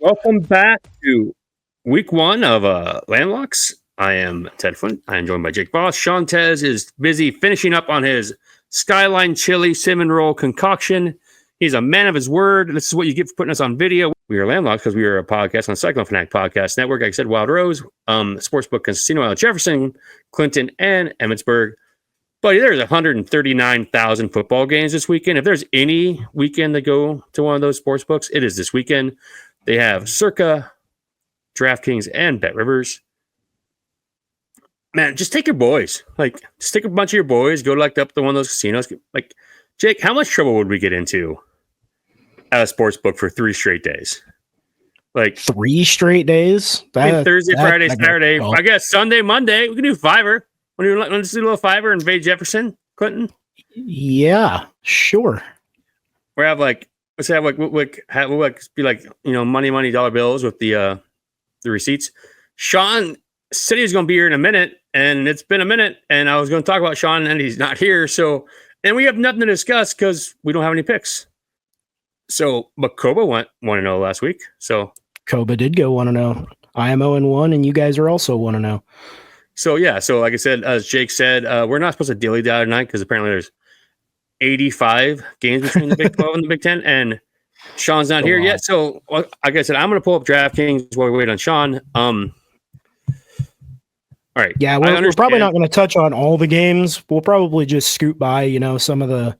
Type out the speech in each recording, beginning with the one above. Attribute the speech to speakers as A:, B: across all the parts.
A: Welcome back to week one of Landlocks. I am Ted Flint. I am joined by Jake Boss. Shawtnez is busy finishing up on his Skyline Chili cinnamon roll concoction. He's a man of his word. This is what you get for putting us on video. We are Landlocks because we are a podcast on Cyclone Fanatic Podcast Network. Like I said, Wild Rose, Sportsbook Casino out of Jefferson, Clinton, and Emmitsburg. But there's 139,000 football games this weekend. If there's any weekend to go to one of those sports books, it is this weekend. They have Circa, DraftKings, and BetRivers. Man, just take your boys. Just take a bunch of your boys, go up to one of those casinos. Jake, how much trouble would we get into at a sports book for 3 straight days?
B: 3 straight days?
A: Thursday, Friday, Saturday. I guess Sunday, Monday. We can do $5. Let's do a little $5 and invade Jefferson, Clinton.
B: Yeah, sure.
A: We have let's have money dollar bills with the receipts. Sean said he was going to be here in a minute, and it's been a minute, and I was going to talk about Sean, and he's not here. So, and we have nothing to discuss because we don't have any picks. So, but Koba went 1-0 last week. So
B: Koba did go 1-0. I am 0-1, and you guys are also 1-0.
A: So yeah, so like I said, as Jake said, we're not supposed to dilly-dally tonight because apparently there's 85 games between the Big 12 and the Big 10, and Sean's not here yet. So like I said, I'm going to pull up DraftKings while we wait on Sean. All right.
B: Yeah, we're probably not going to touch on all the games. We'll probably just scoot by, some of the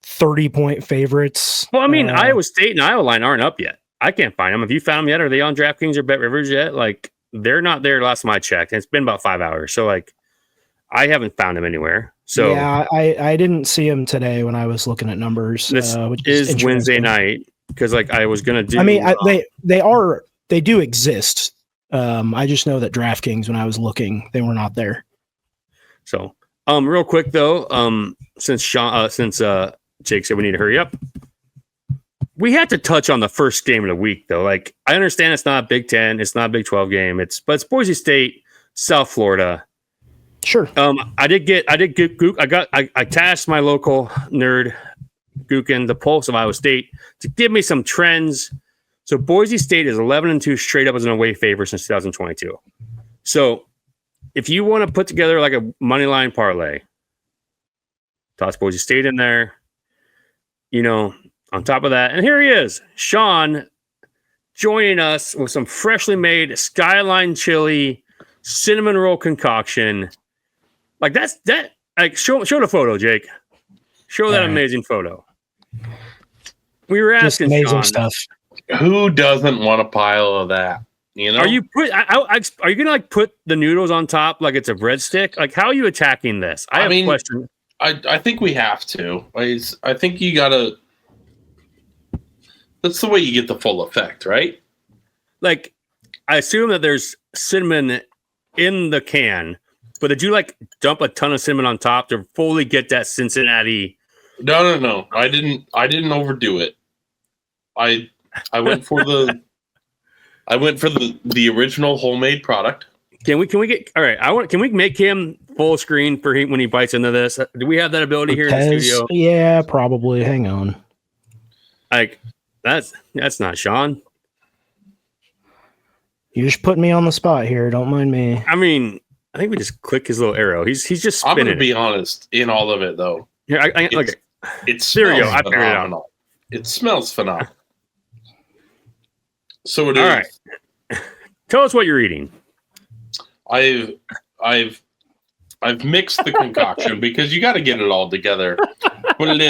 B: 30-point favorites.
A: Well, I mean, Iowa State and Iowa line aren't up yet. I can't find them. Have you found them yet? Are they on DraftKings or BetRivers yet? They're not there last time I checked. It's been about 5 hours. So, I haven't found them anywhere. So
B: yeah, I didn't see them today when I was looking at numbers.
A: This is Wednesday night because, I was going to do.
B: I mean, they do exist. I just know that DraftKings, when I was looking, they were not there. So,
A: real quick though, since Jake said we need to hurry up, we had to touch on the first game of the week though. I understand it's not a Big 10, it's not a Big 12 game, but it's Boise State, South Florida.
B: Sure.
A: I tasked my local nerd Gookin, the Pulse of Iowa State, to give me some trends. So Boise State is 11-2 straight up as an away favorite since 2022. So if you want to put together a money line parlay, toss Boise State in there, on top of that. And here he is, Sean, joining us with some freshly made Skyline Chili cinnamon roll concoction. Show the photo, Jake. Show that amazing photo. We were asking
B: just amazing
A: Sean,
B: stuff.
C: Who doesn't want a pile of that?
A: Are you gonna put the noodles on top like it's a breadstick? How are you attacking this? I have a question.
C: I think we have to. I think you gotta. That's the way you get the full effect, right?
A: I assume that there's cinnamon in the can, but did you dump a ton of cinnamon on top to fully get that Cincinnati?
C: No. I didn't overdo it. I went for the original homemade product.
A: Can we get all right? Can we make him full screen for when he bites into this? Do we have that ability here in the studio?
B: Yeah, probably. Hang on.
A: That's not Sean.
B: You're just putting me on the spot here. Don't mind me.
A: I mean, I think we just click his little arrow. He's just spinning.
C: I'm going to be honest in all of it, though.
A: Here,
C: it's
A: there you go. I figured it out.
C: It smells phenomenal. So it is.
A: All right. Tell us what you're eating.
C: I've mixed the concoction because you got to get it all together. What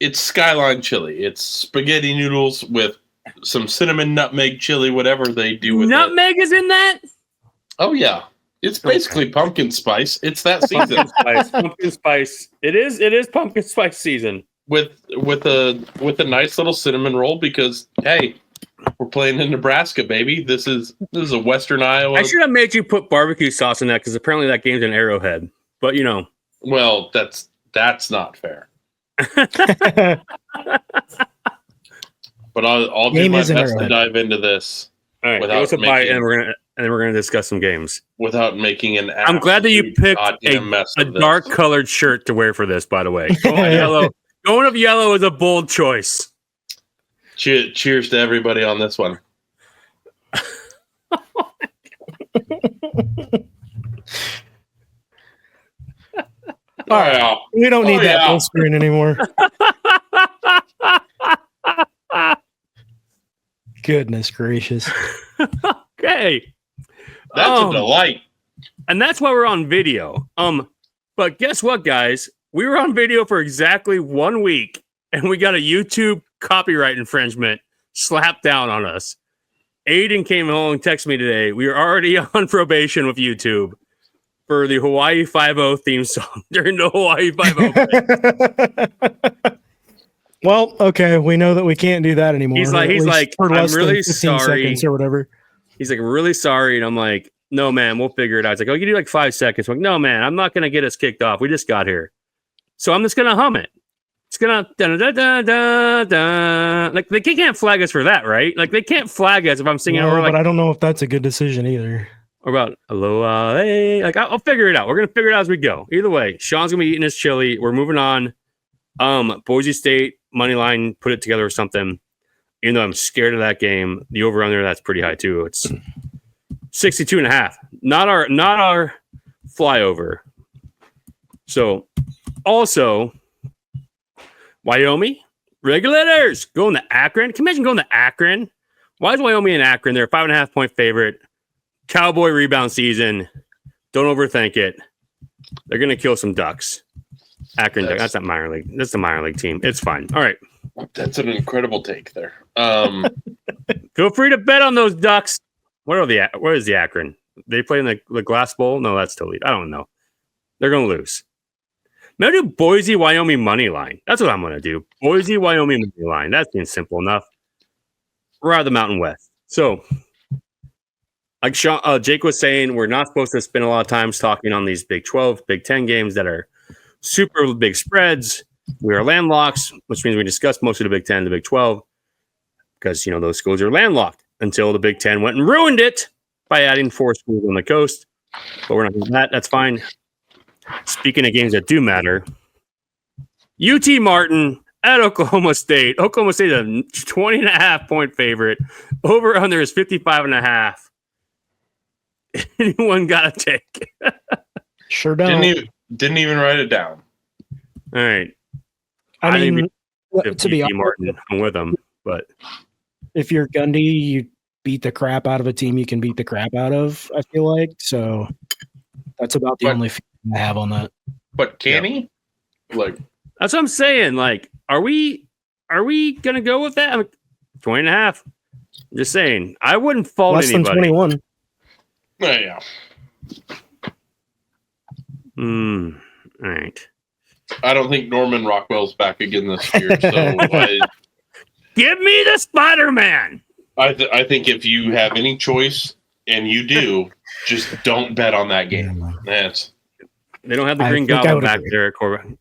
C: it's Skyline Chili. It's spaghetti noodles with some cinnamon, nutmeg, chili, whatever they do with
A: nutmeg is in that?
C: Oh yeah. It's basically pumpkin spice. It's that season.
A: Pumpkin spice. It is pumpkin spice season.
C: With a nice little cinnamon roll because hey, we're playing in Nebraska, baby. This is a Western Iowa.
A: I should have made you put barbecue sauce in that because apparently that game's an Arrowhead. But
C: Well, that's not fair. But I'll do my best to dive into this.
A: All right, without making, and we're gonna discuss some games
C: without making an.
A: I'm glad that you picked a dark colored shirt to wear for this. By the way, going of yellow is a bold choice.
C: Cheers to everybody on this one.
B: All right. We don't need that full screen anymore. Goodness gracious.
A: Okay.
C: That's a delight.
A: And that's why we're on video. But guess what, guys? We were on video for exactly 1 week, and we got a YouTube copyright infringement slapped down on us. Aiden came home and texted me today. We were already on probation with YouTube for the Hawaii 5-0 theme song during the Hawaii 5-0.
B: Well, okay, we know that we can't do that anymore.
A: He's like, I'm really sorry,
B: or whatever.
A: He's like, really sorry, and I'm like, no, man, we'll figure it out. He's like, oh, you can do like 5 seconds. I'm like, no, man, I'm not gonna get us kicked off. We just got here, so I'm just gonna hum it. It's gonna da da da da da. Like they can't flag us for that, right? Like they can't flag us if I'm singing.
B: No,
A: like,
B: but I don't know if that's a good decision either.
A: Or about aloha, hey. Like I'll figure it out. We're gonna figure it out as we go. Either way, Sean's gonna be eating his chili. We're moving on. Boise State money line, put it together or something. Even though I'm scared of that game, the over under that's pretty high too. It's 62.5. Not our flyover. So also Wyoming regulators going to Akron. Can you imagine going to Akron? Why is Wyoming in Akron? They're a 5.5 point favorite. Cowboy rebound season. Don't overthink it. They're gonna kill some Ducks. Akron Ducks. That's not minor league. That's the minor league team. It's fine. All right.
C: That's an incredible take there.
A: Feel free to bet on those Ducks. Where is the Akron? They play in the Glass Bowl? No, that's Toledo. I don't know. They're gonna lose. I'm gonna do Boise, Wyoming money line. That's what I'm gonna do. Boise, Wyoming money line. That seems simple enough. We're out of the Mountain West. So like Jake was saying, we're not supposed to spend a lot of time talking on these Big 12, Big 10 games that are super big spreads. We are landlocked, which means we discussed most of the Big 10 and the Big 12 because, those schools are landlocked until the Big 10 went and ruined it by adding 4 schools on the coast. But we're not doing that. That's fine. Speaking of games that do matter, UT Martin at Oklahoma State. Oklahoma State is a 20.5 point favorite. Over under is 55.5. Anyone got a take?
B: Sure don't.
C: Didn't even write it down.
A: All right.
B: I mean, to be honest,
A: Martin, I'm with them, but
B: if you're Gundy, you beat the crap out of a team you can beat the crap out of, I feel like. So that's about the only feeling I have on that.
C: But can he? Like,
A: that's what I'm saying. Like, are we gonna go with that? 20.5. I'm just saying. I wouldn't fault
B: less
A: anybody.
B: Than 21.
C: Yeah.
A: All right.
C: I don't think Norman Rockwell's back again this year. So
A: give me the Spider-Man.
C: I think if you have any choice, and you do, just don't bet on that game.
A: They don't have the Green Goblin back there, Corbin.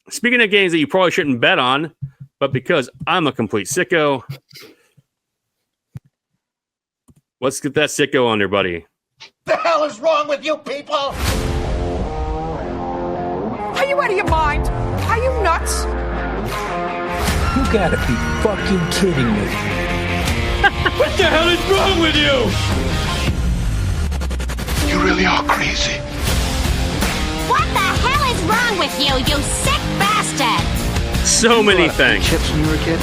A: Speaking of games that you probably shouldn't bet on, but because I'm a complete sicko, let's get that sicko under, buddy.
D: The hell is wrong with you people?
E: Are you out of your mind? Are you nuts?
F: You gotta be fucking kidding me.
A: What the hell is wrong with you?
D: You really are crazy.
G: What the hell is wrong with you, you sick bastard?
A: So many things.
F: Chips when you were a kid?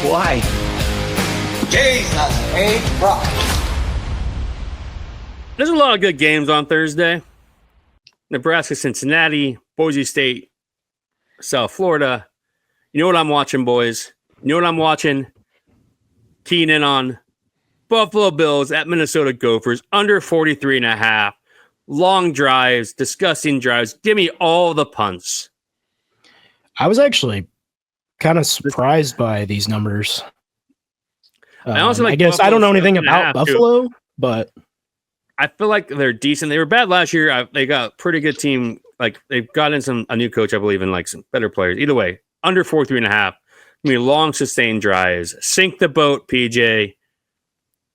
F: Why?
D: Jesus H. Rock.
A: There's a lot of good games on Thursday. Nebraska, Cincinnati, Boise State, South Florida. You know what I'm watching, boys? You know what I'm watching? Keying in on Buffalo Bills at Minnesota Gophers, under 43.5. Long drives, disgusting drives. Give me all the punts.
B: I was actually kind of surprised by these numbers. I guess I don't know anything about Buffalo, but
A: I feel like they're decent. They were bad last year. They got a pretty good team. Like they've gotten a new coach, I believe, and like some better players. Either way, under 43.5. I mean, long sustained drives. Sink the boat, PJ.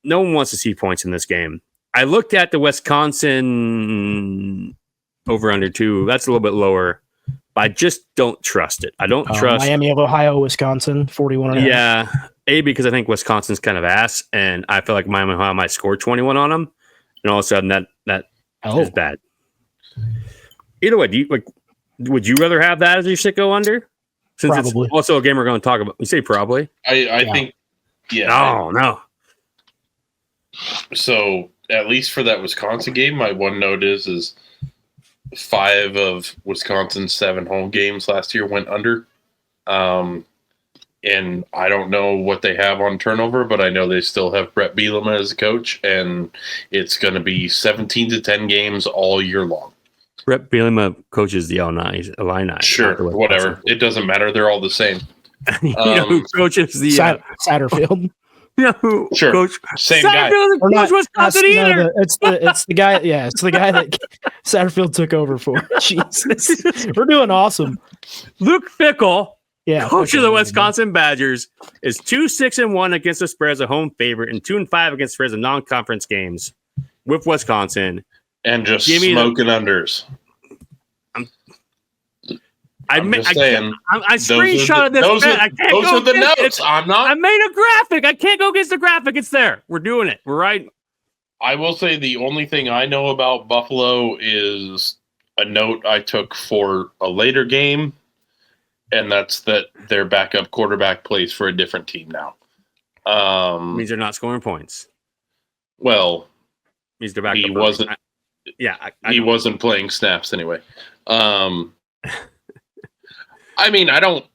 A: No one wants to see points in this game. I looked at the Wisconsin over under 2. That's a little bit lower. I just don't trust it. I don't trust
B: Miami of Ohio, Wisconsin, 41.
A: Yeah, because I think Wisconsin's kind of ass, and I feel like Miami of Ohio might score 21 on them, and all of a sudden that is bad. Either way, would you rather have that as your sicko under? Since
B: probably.
A: It's also a game we're going to talk about. You say probably?
C: I think, yeah.
A: No.
C: So at least for that Wisconsin game, my one note is 5 of Wisconsin's 7 home games last year went under. And I don't know what they have on turnover, but I know they still have Brett Bielema as a coach, and it's going to be 17-10 games all year long.
A: Brett Bielema coaches the Illini.
C: Sure, whatever. It doesn't matter. They're all the same.
A: You know who coaches the
B: Satterfield?
C: Sure,
A: coach
C: same
A: Satterfield
C: guy.
A: Doesn't coach Wisconsin either.
B: It's the guy. Yeah, it's the guy that Satterfield took over for. Jesus, we're doing awesome.
A: Luke Fickell.
B: Yeah,
A: coach of the Wisconsin Badgers is 2-6-1 against the spread as a home favorite and 2-5 against the spread as non-conference games with Wisconsin.
C: And just smoking unders. I'm just saying.
A: I screenshotted this.
C: Those are the notes.
A: I made a graphic. I can't go against the graphic. It's there. We're doing it. We're right.
C: I will say the only thing I know about Buffalo is a note I took for a later game. And that's that their backup quarterback plays for a different team now.
A: Means they're not scoring points.
C: Well,
A: means they're backup.
C: He wasn't. He wasn't playing snaps anyway. I mean, I don't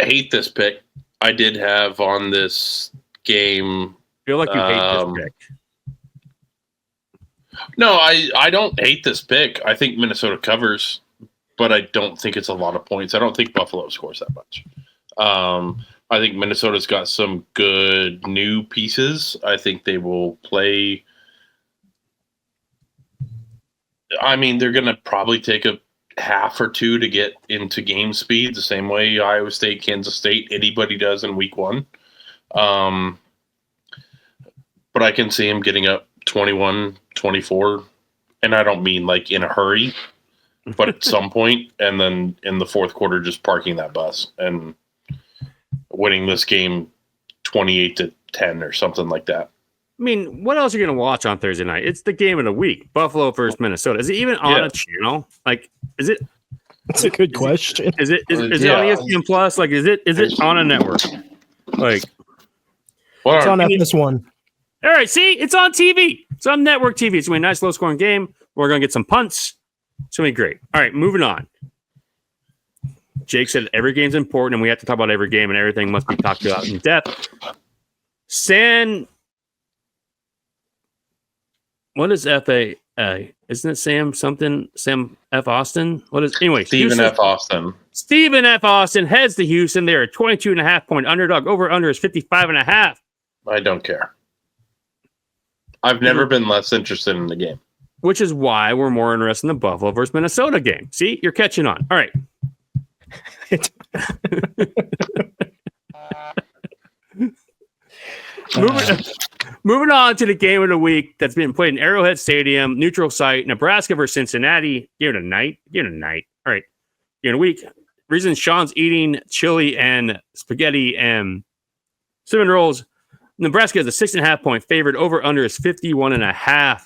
C: hate this pick. I did have on this game.
A: I feel like you hate this pick.
C: No, I don't hate this pick. I think Minnesota covers. But I don't think it's a lot of points. I don't think Buffalo scores that much. I think Minnesota's got some good new pieces. I think they will play. I mean, they're going to probably take a half or two to get into game speed, the same way Iowa State, Kansas State, anybody does in week 1. But I can see him getting up 21, 24. And I don't mean like in a hurry. But at some point, and then in the fourth quarter, just parking that bus and winning this game 28-10 or something like that.
A: I mean, what else are you going to watch on Thursday night? It's the game of the week, Buffalo versus Minnesota. Is it even on a channel? Like, is it?
B: That's a good question.
A: Is it on ESPN Plus? Like, is it on a network? Like,
B: it's on FS1.
A: All right, see, it's on TV. It's on network TV. It's going to be a nice, low-scoring game. We're going to get some punts. It's going to be great. All right, moving on. Jake said every game's important, and we have to talk about every game, and everything must be talked about in depth. What is FA? Isn't it Sam something? Sam F. Austin? What is anyway?
C: Stephen F. Austin.
A: Stephen F. Austin heads to Houston. They're a 22.5-point underdog. Over under is 55.5.
C: I don't care. I've never been less interested in the game.
A: Which is why we're more interested in the Buffalo versus Minnesota game. See, you're catching on. All right. Moving on to the game of the week that's been played in Arrowhead Stadium, neutral site, Nebraska versus Cincinnati. Give it a night. All right. Game of the week. Reason Sean's eating chili and spaghetti and cinnamon rolls. Nebraska is a 6.5-point favorite. Over under is 51.5.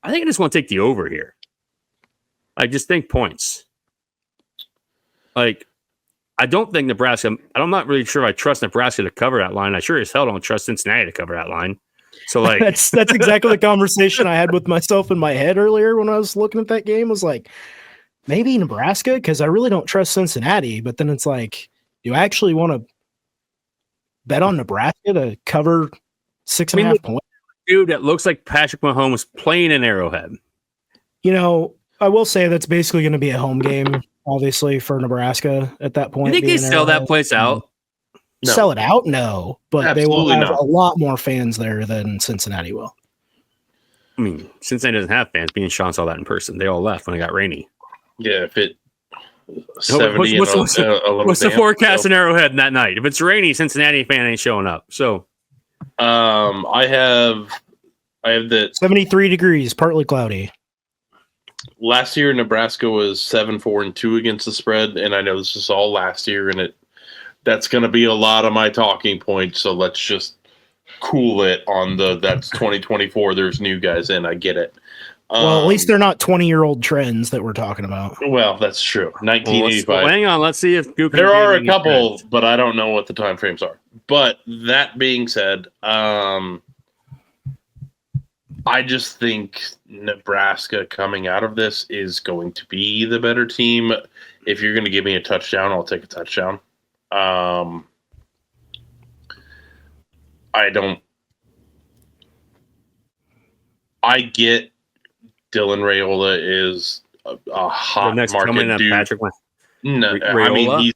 A: I think I just want to take the over here. I just think points. Like, I don't think Nebraska. I'm not really sure if I trust Nebraska to cover that line. I sure as hell don't trust Cincinnati to cover that line. So, like,
B: that's exactly the conversation I had with myself in my head earlier when I was looking at that game. Was like, maybe Nebraska, because I really don't trust Cincinnati. But then it's like, do I actually want to bet on Nebraska to cover 6.5 points?
A: Dude, that looks like Patrick Mahomes playing in Arrowhead.
B: You know, I will say that's basically going to be a home game, obviously, for Nebraska at that point.
A: You think they sell that place out?
B: No. Sell it out? No. But absolutely they will have a lot more fans there than Cincinnati will.
A: I mean, Cincinnati doesn't have fans. Me and Sean saw that in person. They all left when it got rainy.
C: Yeah, if it...
A: What's the forecast in Arrowhead that night? If it's rainy, Cincinnati fan ain't showing up. So...
C: I have the
B: 73 degrees, partly cloudy.
C: last year Nebraska was 7-4-2 against the spread, and I know this is all last year, and that's going to be a lot of my talking points. So let's just cool it on that's 2024. There's new guys in. I get it.
B: Well, at least they're not 20-year-old trends that we're talking about.
C: Well, that's true. 1985.
A: Well, hang on. Let's see if Goopy
C: There are a
A: Gaming
C: couple,
A: is
C: but I don't know what the time frames are. But that being said, I just think Nebraska coming out of this is going to be the better team. If you're going to give me a touchdown, I'll take a touchdown. I get Dylan Raiola is a hot market dude.
A: Patrick
C: No, I mean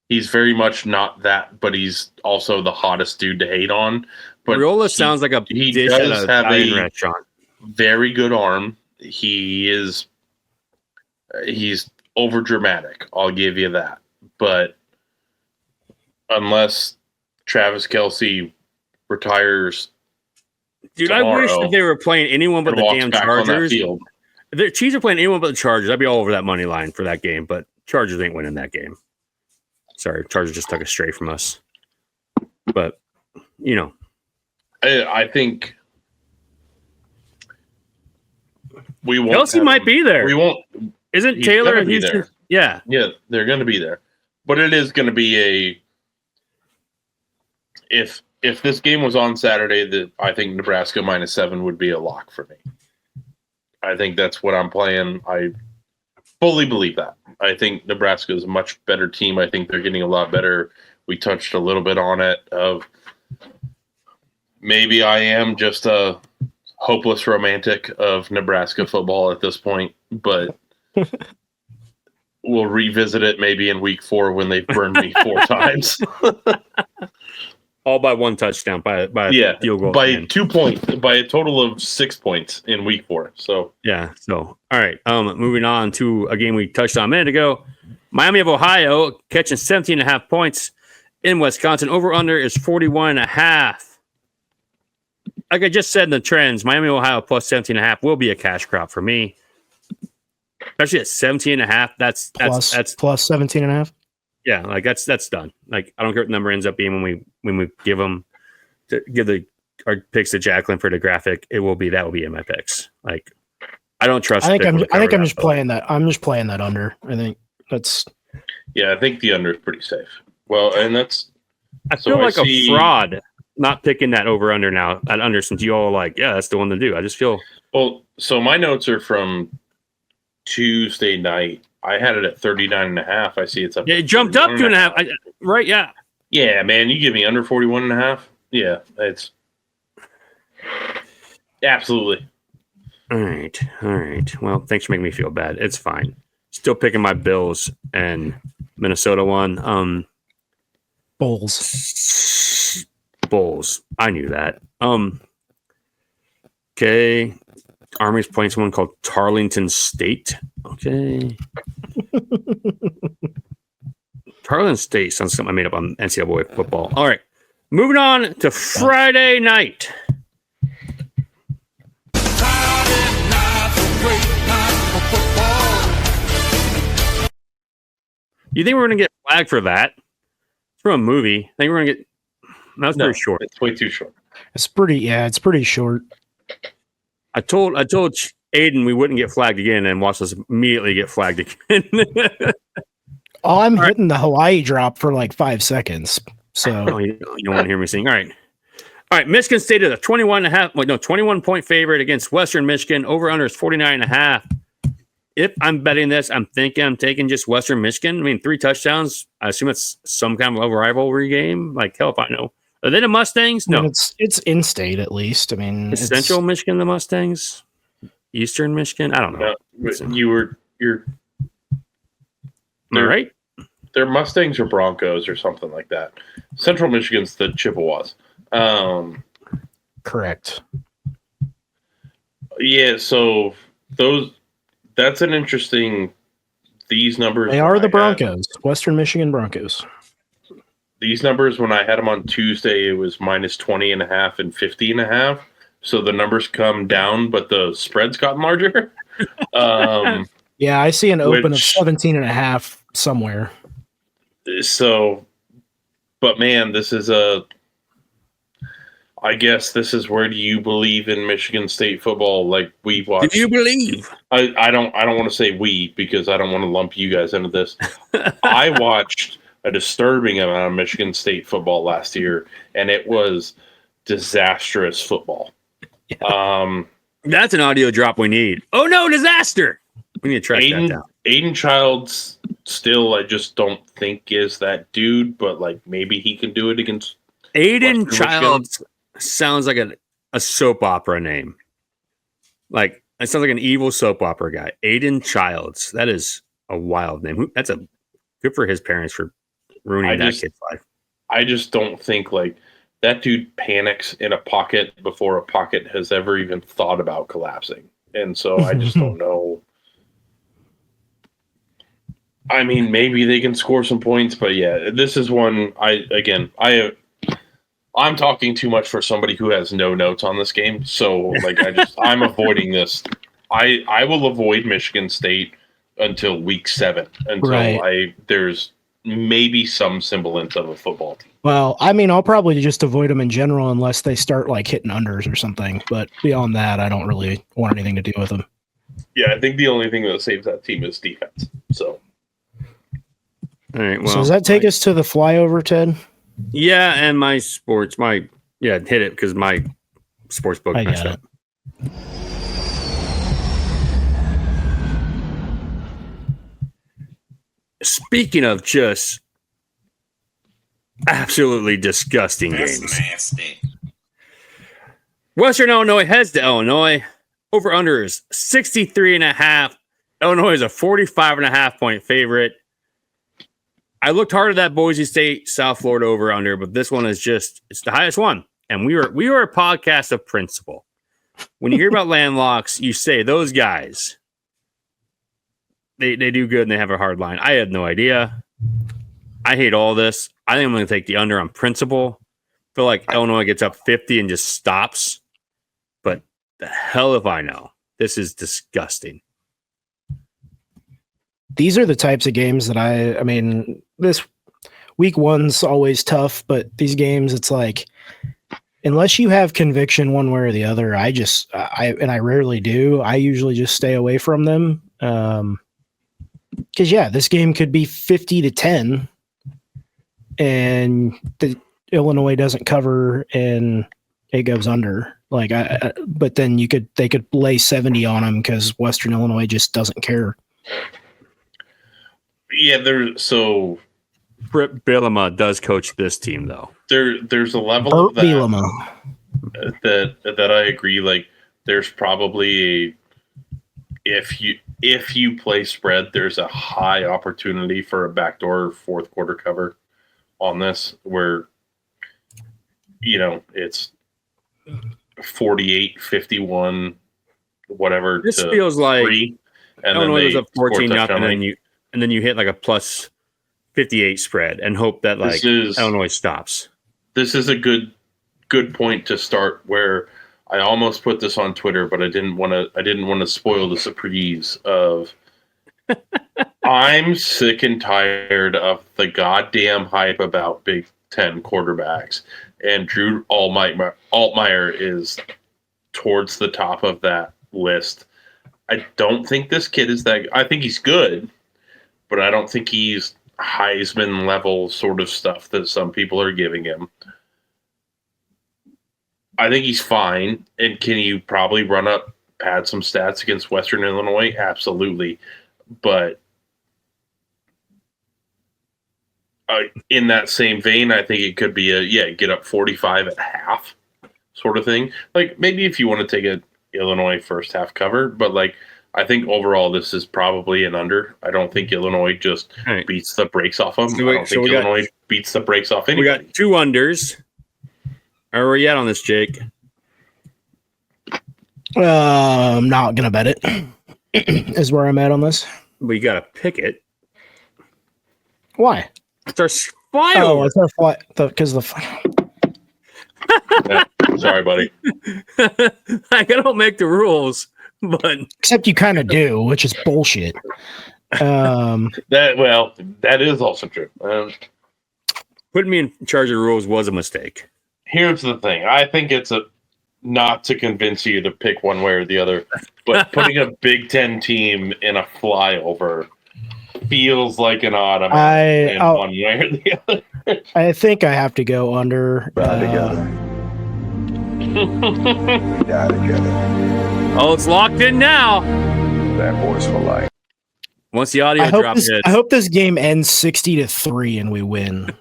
C: he's very much not that, but he's also the hottest dude to hate on. But
A: Raiola sounds like a dish at a Italian restaurant.
C: Very good arm. He's over dramatic. I'll give you that. But unless Travis Kelce retires,
A: dude,
C: tomorrow,
A: I wish that they were playing anyone but the damn Chargers. If the Chiefs are playing anyone but the Chargers, I'd be all over that money line for that game. But Chargers ain't winning that game. Sorry, Chargers just took a stray from us. But
C: I think we won't.
A: Kelce might be there.
C: We won't.
A: Isn't Taylor and Houston?
C: There.
A: Yeah,
C: they're going to be there. But it is going to be if this game was on Saturday, I think Nebraska -7 would be a lock for me. I think that's what I'm playing. I fully believe that. I think Nebraska is a much better team. I think they're getting a lot better. We touched a little bit on it of maybe I am just a hopeless romantic of Nebraska football at this point, but we'll revisit it maybe in week 4 when they've burned me 4 times.
A: all by one touchdown by a field goal.
C: By 2 points, by a total of 6 points in week 4. So
A: all right. Moving on to a game we touched on a minute ago. Miami of Ohio catching 17.5 points in Wisconsin. Over under is 41.5. Like I just said in the trends, Miami of Ohio plus 17.5 will be a cash crop for me. Especially at 17.5. That's
B: plus 17.5.
A: Yeah, like that's done. Like I don't care what the number ends up being when we give our picks to Jacqueline for the graphic. That will be in my picks. Like I don't trust.
B: I think I'm just playing that. I'm just playing that under. I think that's.
C: Yeah, I think the under is pretty safe. Well, and that's.
A: I feel like a fraud not picking that over under now at under since you all are like, yeah, that's the one to do. I just feel.
C: Well, so my notes are from Tuesday night. I had it at 39.5. I see it's up.
A: Yeah, it jumped up 2.5. Right? Yeah.
C: Yeah, man, you give me under 41.5. Yeah, it's absolutely.
A: All right. Well, thanks for making me feel bad. It's fine. Still picking my Bills and Minnesota one.
B: Bulls.
A: I knew that. Okay. Army's playing someone called Tarleton State. Okay. Tarleton State sounds something I made up on NCAA football. All right. Moving on to Friday night. You think we're going to get flagged for that? It's from a movie. I think we're going to get... That's pretty short.
C: It's way too short.
B: It's pretty short.
A: I told Aiden we wouldn't get flagged again, and watch us immediately get flagged again.
B: I'm hitting the Hawaii drop for like 5 seconds. So
A: you don't want to hear me sing. All right. Michigan State is a 21-point favorite against Western Michigan. Over under is 49.5. If I'm betting this, I'm thinking I'm taking just Western Michigan. I mean, 3 touchdowns. I assume it's some kind of a rivalry game. Like hell if I know. Are they the Mustangs? No,
B: it's in state at least. I mean,
A: is Central Michigan the Mustangs? Eastern Michigan? I don't know.
C: You're
A: Am I right?
C: They're Mustangs or Broncos or something like that. Central Michigan's the Chippewas.
B: Correct.
C: Yeah, so that's an interesting. These numbers.
B: They are the Broncos, Western Michigan Broncos.
C: These numbers, when I had them on Tuesday, it was -20.5 and 50.5. So the numbers come down, but the spread's gotten larger.
B: Yeah, I see an open of
C: Which-
B: 17.5 somewhere.
C: So, but man, I guess this is where do you believe in Michigan State football? Like we watched.
A: Do you believe?
C: I don't want to say we because I don't want to lump you guys into this. I watched a disturbing amount of Michigan State football last year, and it was disastrous football.
A: That's an audio drop we need. Oh no, disaster! We need to track that down.
C: Aiden Childs still, I just don't think is that dude, but like maybe he can do it against
A: Aiden
C: Western
A: Childs sounds like a soap opera name. Like it sounds like an evil soap opera guy. Aiden Childs. That is a wild name. That's a good for his parents for ruining that kid's life.
C: I just don't think like that dude panics in a pocket before a pocket has ever even thought about collapsing. And so I just don't know. I mean, maybe they can score some points, but yeah, this is one I'm talking too much for somebody who has no notes on this game. So like I'm avoiding this. I will avoid Michigan State until week 7 until there's maybe some semblance of a football team.
B: Well, I mean, I'll probably just avoid them in general unless they start like hitting unders or something. But beyond that, I don't really want anything to do with them.
C: Yeah, I think the only thing that saves that team is defense. So,
A: all right. Well,
B: so does that take us to the flyover, Ted?
A: Yeah, and my sports, hit it because my sports book messed up. Speaking of just absolutely disgusting games.
H: Nasty.
A: Western Illinois heads to Illinois. Over-under is 63.5. Illinois is a 45.5 point favorite. I looked hard at that Boise State, South Florida over-under, but this one is it's the highest one. And we are a podcast of principle. When you hear about landlocks, you say those guys, they do good and they have a hard line. I had no idea. I hate all this. I think I'm going to take the under on principle. Feel like Illinois gets up 50 and just stops. But the hell if I know. This is disgusting.
B: These are the types of games that I mean, this week 1's always tough, but these games, it's like, unless you have conviction one way or the other, I rarely do. I usually just stay away from them. Because this game could be 50-10, and the Illinois doesn't cover and it goes under. Like, but then they could lay 70 on them because Western Illinois just doesn't care.
C: Yeah,
A: Britt Bielema does coach this team, though.
C: There's a level of that
B: Bielema.
C: that I agree. Like, there's probably if you play spread, there's a high opportunity for a backdoor fourth quarter cover on this, where it's 48-51, whatever.
A: This feels like
C: 3, and
A: Illinois was
C: then
A: up 14-0, and then you hit like a plus 58 spread and hope that Illinois stops.
C: This is a good point to start. Where I almost put this on Twitter, but I didn't want to spoil the surprise of. I'm sick and tired of the goddamn hype about Big Ten quarterbacks, and Drew Altmaier is towards the top of that list. I don't think this kid is that. I think he's good, but I don't think he's Heisman level sort of stuff that some people are giving him. I think he's fine. And can you probably pad some stats against Western Illinois? Absolutely. But in that same vein, I think it could be get up 45 at half sort of thing. Like, maybe if you want to take a Illinois first half cover, but like, I think overall this is probably an under. I don't think Illinois just beats the brakes off them. I don't think Illinois beats the brakes off anybody.
A: We got 2 unders. Where are you at on this, Jake?
B: I'm not gonna bet it. Is where I'm at on this.
A: We got to pick it.
B: Why?
A: It's our flyover.
B: Oh, it's our fly because
C: Yeah, sorry, buddy.
A: I don't make the rules. but
B: Except you kind of do, which is bullshit.
C: That is also true.
A: putting me in charge of the rules was a mistake.
C: Here's the thing. I think it's not to convince you to pick one way or the other, but putting a Big Ten team in a flyover feels like an automatic in one way or the other.
B: I think I have to go under.
D: Gotta get it.
A: Oh, it's locked in now.
D: That boy's for life.
A: Once the audio drops,
B: I hope this game ends 60-3 and we win.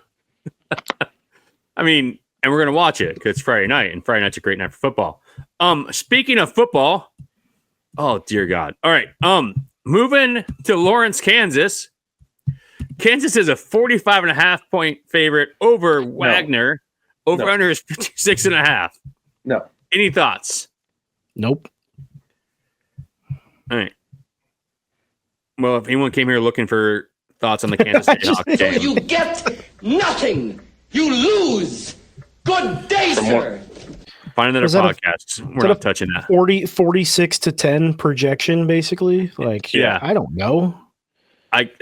A: I mean, and we're gonna watch it because it's Friday night, and Friday night's a great night for football. Speaking of football, oh dear God! All right, moving to Lawrence, Kansas. Kansas is a 45.5 point favorite over Wagner. Over under is 56.5.
C: No.
A: Any thoughts?
B: Nope.
A: All right. Well, if anyone came here looking for thoughts on the Kansas State Hawks game,
H: You get nothing. You lose. Good day, sir.
A: find another
B: Was that
A: podcast. We're not touching that.
B: 46-10 projection, basically. Like,
A: Yeah.
B: I don't know.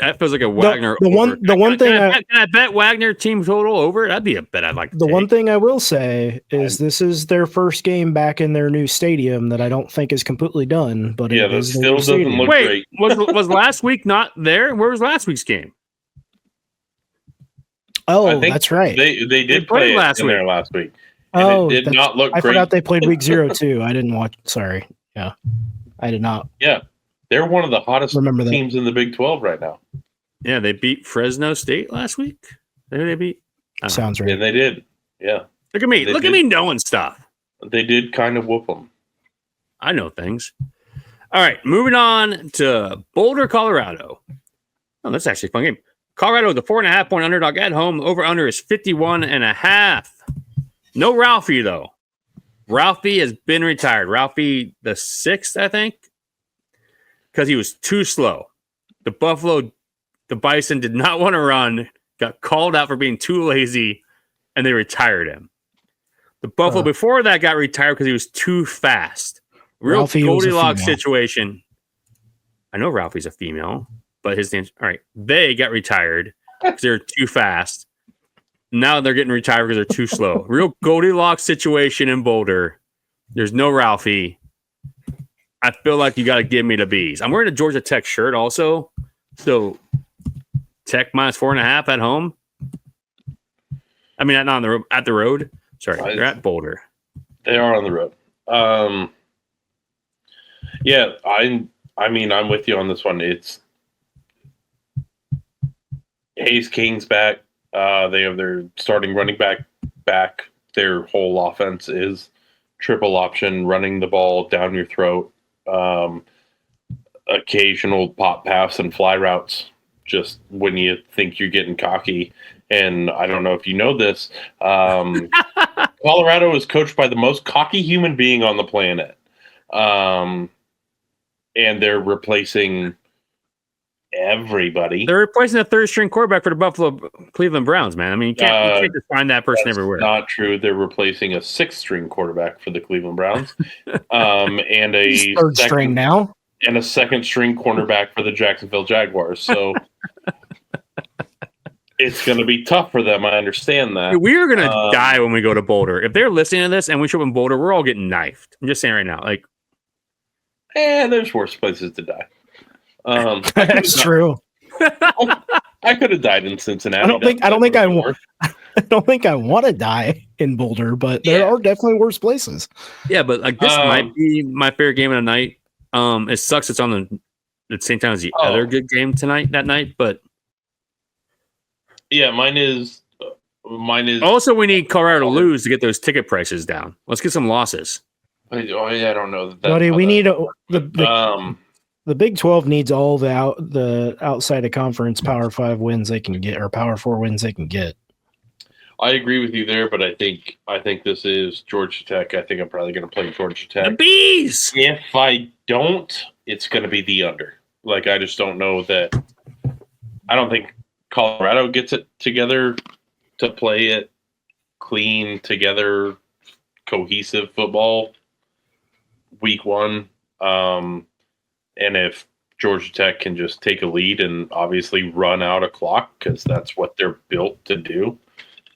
A: That feels like a Wagner.
B: The one thing
A: can I bet Wagner team total over? That'd be a bet I'd like to take.
B: one thing I will say is this is their first game back in their new stadium that I don't think is completely done. But
C: Yeah,
B: it
C: that
B: is
C: still
B: their new
C: doesn't
B: stadium.
C: look
A: Wait,
C: great.
A: was last week not there? Where was last week's game?
B: Oh,
C: I think
B: that's right.
C: They
A: They
C: did
A: played
C: play
A: last
C: in there
A: week.
C: last week. And
B: Oh,
C: it did not look
B: I
C: great.
B: forgot they played week 0 too. I didn't watch. Sorry. Yeah, I did not
C: Yeah, they're one of the hottest
B: remember that.
C: teams in the Big 12 right now.
A: Yeah, they beat Fresno State last week. Who they beat? I don't know.
B: Sounds right.
C: And they did. Yeah,
A: Look at me.
C: They
A: Look
C: did.
A: at me knowing stuff.
C: they did kind of whoop them.
A: I know things. All right, moving on to Boulder, Colorado. Oh, that's actually a fun game. Colorado, the 4.5 point underdog at home. Over under is 51.5. No Ralphie though. Ralphie has been retired. Ralphie the 6th, I think, because he was too slow. The Bison did not want to run. Got called out for being too lazy, and they retired him. The Buffalo before that got retired because he was too fast. Real
B: Ralphie was a
A: Goldilocks
B: female.
A: situation. I know Ralphie's a female, but his name's all right. They got retired because they're too fast. Now they're getting retired because they're too slow. Real Goldilocks situation in Boulder. There's no Ralphie. I feel like you got to give me the bees. I'm wearing a Georgia Tech shirt also. So Tech minus 4.5 at home. I mean, not on the at the road. Sorry, they're at Boulder.
C: They are on the road. Yeah, I mean, I'm with you on this one. It's Hayes King's back. They have their starting running back. Their whole offense is triple option, running the ball down your throat. Occasional pop pass and fly routes just when you think you're getting cocky. And I don't know if you know this, Colorado is coached by the most cocky human being on the planet. And they're replacing everybody.
A: They're replacing the third string quarterback for the Buffalo Cleveland Browns, man. I mean, you can't just find that person
C: That's
A: everywhere.
C: Not true. They're replacing a sixth string quarterback for the Cleveland Browns, and a
B: Third string now.
C: and a second string cornerback for the Jacksonville Jaguars. So it's going to be tough for them. I understand that.
A: We are going to die when we go to Boulder. If they're listening to this and we show up in Boulder, we're all getting knifed. I'm just saying right now. Like,
C: There's worse places to die.
B: That's true.
C: I could have died in Cincinnati.
B: I don't think I want to die in Boulder, but there are definitely worse places.
A: yeah, but like this might be my favorite game of the night. It sucks it's on the same time as the other good game that night, but
C: yeah, mine is.
A: Also, we need Colorado to lose to get those ticket prices down. Let's get some losses.
C: I don't know that.
B: Buddy, we need the Big 12 needs all the outside of conference Power 5 wins they can get, or Power 4 wins they can get.
C: I agree with you there, but I think this is Georgia Tech. I think I'm probably going to play Georgia
A: The
C: Tech.
A: bees.
C: If I don't, it's going to be the under. Like, I just don't know that. I don't think Colorado gets it together to play it clean, together, cohesive football week one. And if Georgia Tech can just take a lead and obviously run out a clock, because that's what they're built to do.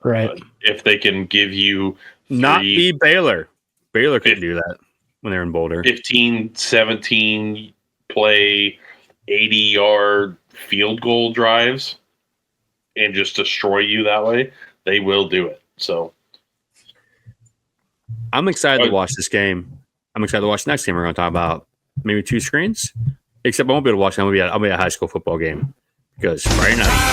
B: Right.
C: If they can give you
A: Not be Baylor. Baylor couldn't do that when they're in Boulder.
C: 15, 17 play 80-yard field goal drives and just destroy you that way, they will do it. So
A: I'm excited to watch this game. I'm excited to watch the next game we're going to talk about. Maybe 2 screens. Except I won't be able to watch it. I'll be at a high school football game because Friday night.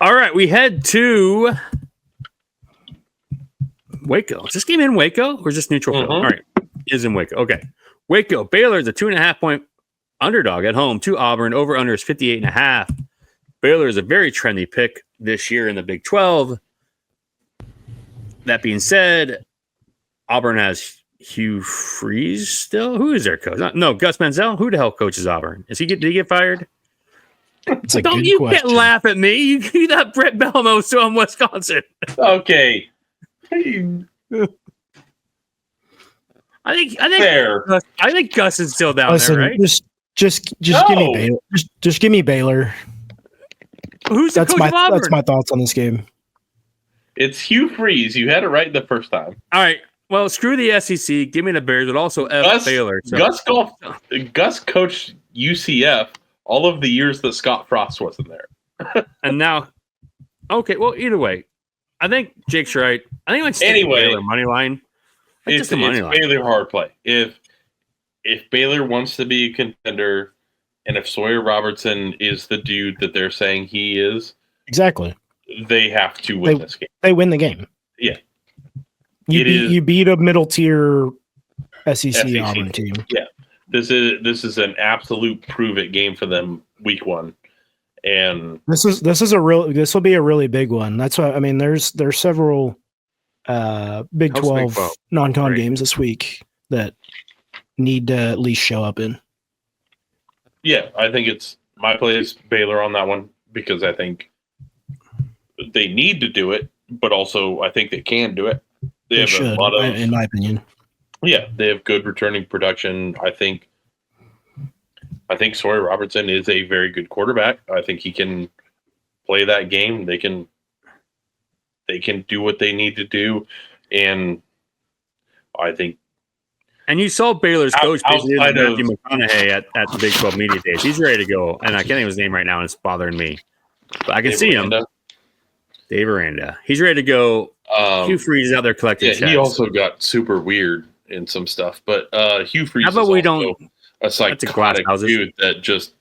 A: All right, we head to Waco. Is this game in Waco or is this neutral field? All right, it is in Waco. Okay, Waco. Baylor is a 2.5-point underdog at home to Auburn. Over under is 58.5. Baylor is a very trendy pick this year in the Big 12. That being said, Auburn has Hugh Freeze still. Who is their coach? No, Gus Manziel. Who the hell coaches Auburn? Did he get fired? Don't you get laugh at me? You got Brett Belmo still in Wisconsin.
C: Okay.
A: I think
C: Fair.
A: I think Gus is still down there, right?
B: Just give me Baylor. Just give me Baylor.
A: Who's the coach of Auburn?
B: That's my thoughts on this game.
C: It's Hugh Freeze. You had it right the first time.
A: All right. Well, screw the SEC. Give me the Bears, but also Baylor. So.
C: Gus coached UCF all of the years that Scott Frost wasn't there.
A: And now, okay. Well, either way, I think Jake's right. I think let's Baylor money line.
C: It's Baylor hard play. If Baylor wants to be a contender, and if Sawyer Robertson is the dude that they're saying he is,
B: exactly,
C: they have to win this game.
B: They win the game.
C: Yeah,
B: you beat a middle tier SEC Auburn team.
C: Yeah, this is an absolute prove it game for them week 1, and this
B: will be a really big one. That's why I mean there's several Big 12 non-con games this week that need to at least show up in.
C: Yeah, I think it's my play is Baylor on that one because I think they need to do it, but also I think they can do it. They have
B: should,
C: a lot of,
B: in my opinion.
C: Yeah, they have good returning production. I think Sawyer Robertson is a very good quarterback. I think he can play that game. They can do what they need to do, and I think. And
A: you saw Baylor's coach basically Matthew McConaughey at the Big 12 Media Days. He's ready to go, and I can't think of his name right now, and it's bothering me. But I can see him. Dave Aranda. He's ready to go. Hugh Freeze out there collecting checks.
C: He also got super weird in some stuff, but Hugh Freeze
A: How about
C: is
A: we
C: also
A: don't,
C: a psychotic dude that just,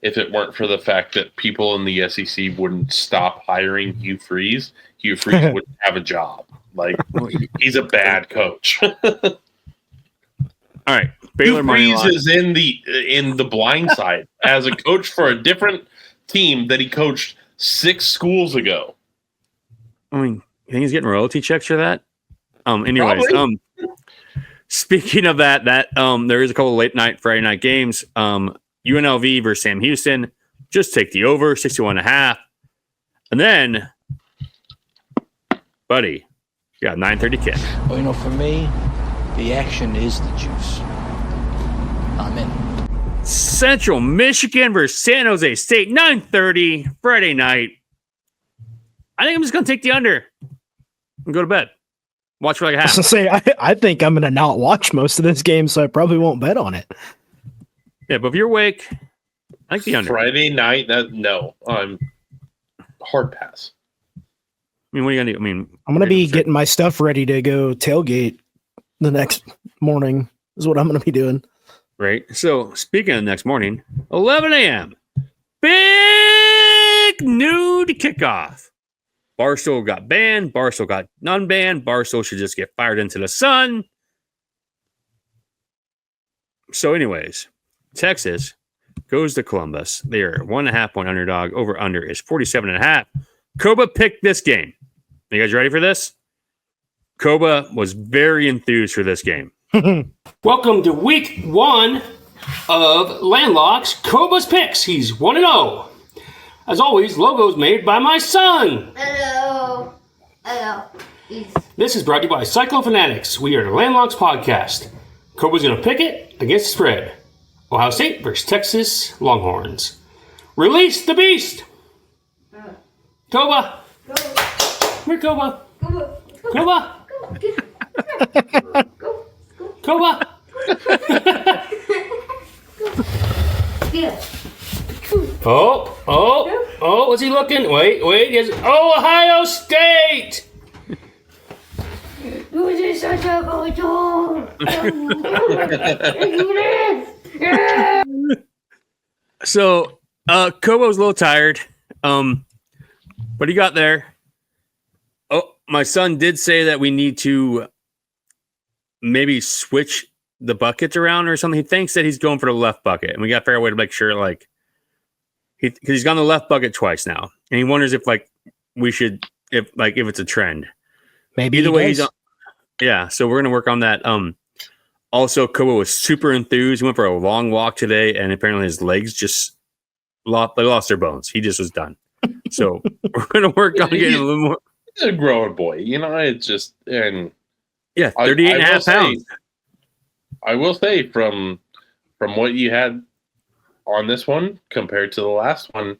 C: if it weren't for the fact that people in the SEC wouldn't stop hiring Hugh Freeze wouldn't have a job. Like, he's a bad coach.
A: All right, Baylor
C: Hugh Freeze is in the blind side as a coach for a different team that he coached 6 schools ago.
A: I mean, you think he's getting royalty checks for that? Anyways, speaking of that there is a couple of late night Friday night games. UNLV versus Sam Houston. Just take the over 61.5, and then, buddy, you got 9:30 kick.
F: Well, for me, the action is the juice. I'm in.
A: Central Michigan versus San Jose State, 9:30 Friday night. I think I'm just going to take the under and go to bed. Watch for like a half.
B: I was going to say, I think I'm going to not watch most of this game, so I probably won't bet on it.
A: Yeah, but if you're awake, I think the under.
C: Friday night, I'm hard pass.
A: I mean, what are you going to do? I mean,
B: I'm going to be getting my stuff ready to go tailgate the next morning is what I'm going to be doing.
A: Right. So speaking of the next morning, 11 a.m., big nude kickoff. Barstool got banned. Barstool got non-banned. Barstool should just get fired into the sun. So anyways, Texas goes to Columbus. They are 1.5-point underdog. Over under is 47.5. Koba picked this game. You guys ready for this? Koba was very enthused for this game.
I: Welcome to week 1 of Landlock's Koba's Picks. He's 1-0. As always, logos made by my son.
G: Hello.
I: This is brought to you by Cyclone Fanatics. We are the Landlocks podcast. Coba's going to pick it against the spread. Ohio State versus Texas Longhorns. Release the beast! Koba! Come here, Koba! Koba! Koba! Oh, what's he looking? Wait. Yes. Oh, Ohio State! So, Kobo was a little tired, but he got there. Oh, my son did say that we need to maybe switch the buckets around or something. He thinks that he's going for the left bucket, and we got to figure out a way to make sure, like, because he's gone the left bucket twice now, and he wonders if, like, we should, if it's a trend.
B: Maybe
I: either way,
B: does.
I: he's on. Yeah, so we're gonna work on that. Also, Kobo was super enthused. He went for a long walk today, and apparently his legs just lost their bones. He just was done. So we're gonna work on getting a little more.
C: He's a growing boy, it's just
I: 38 and a half pounds.
C: I will say from what you had on this one compared to the last one,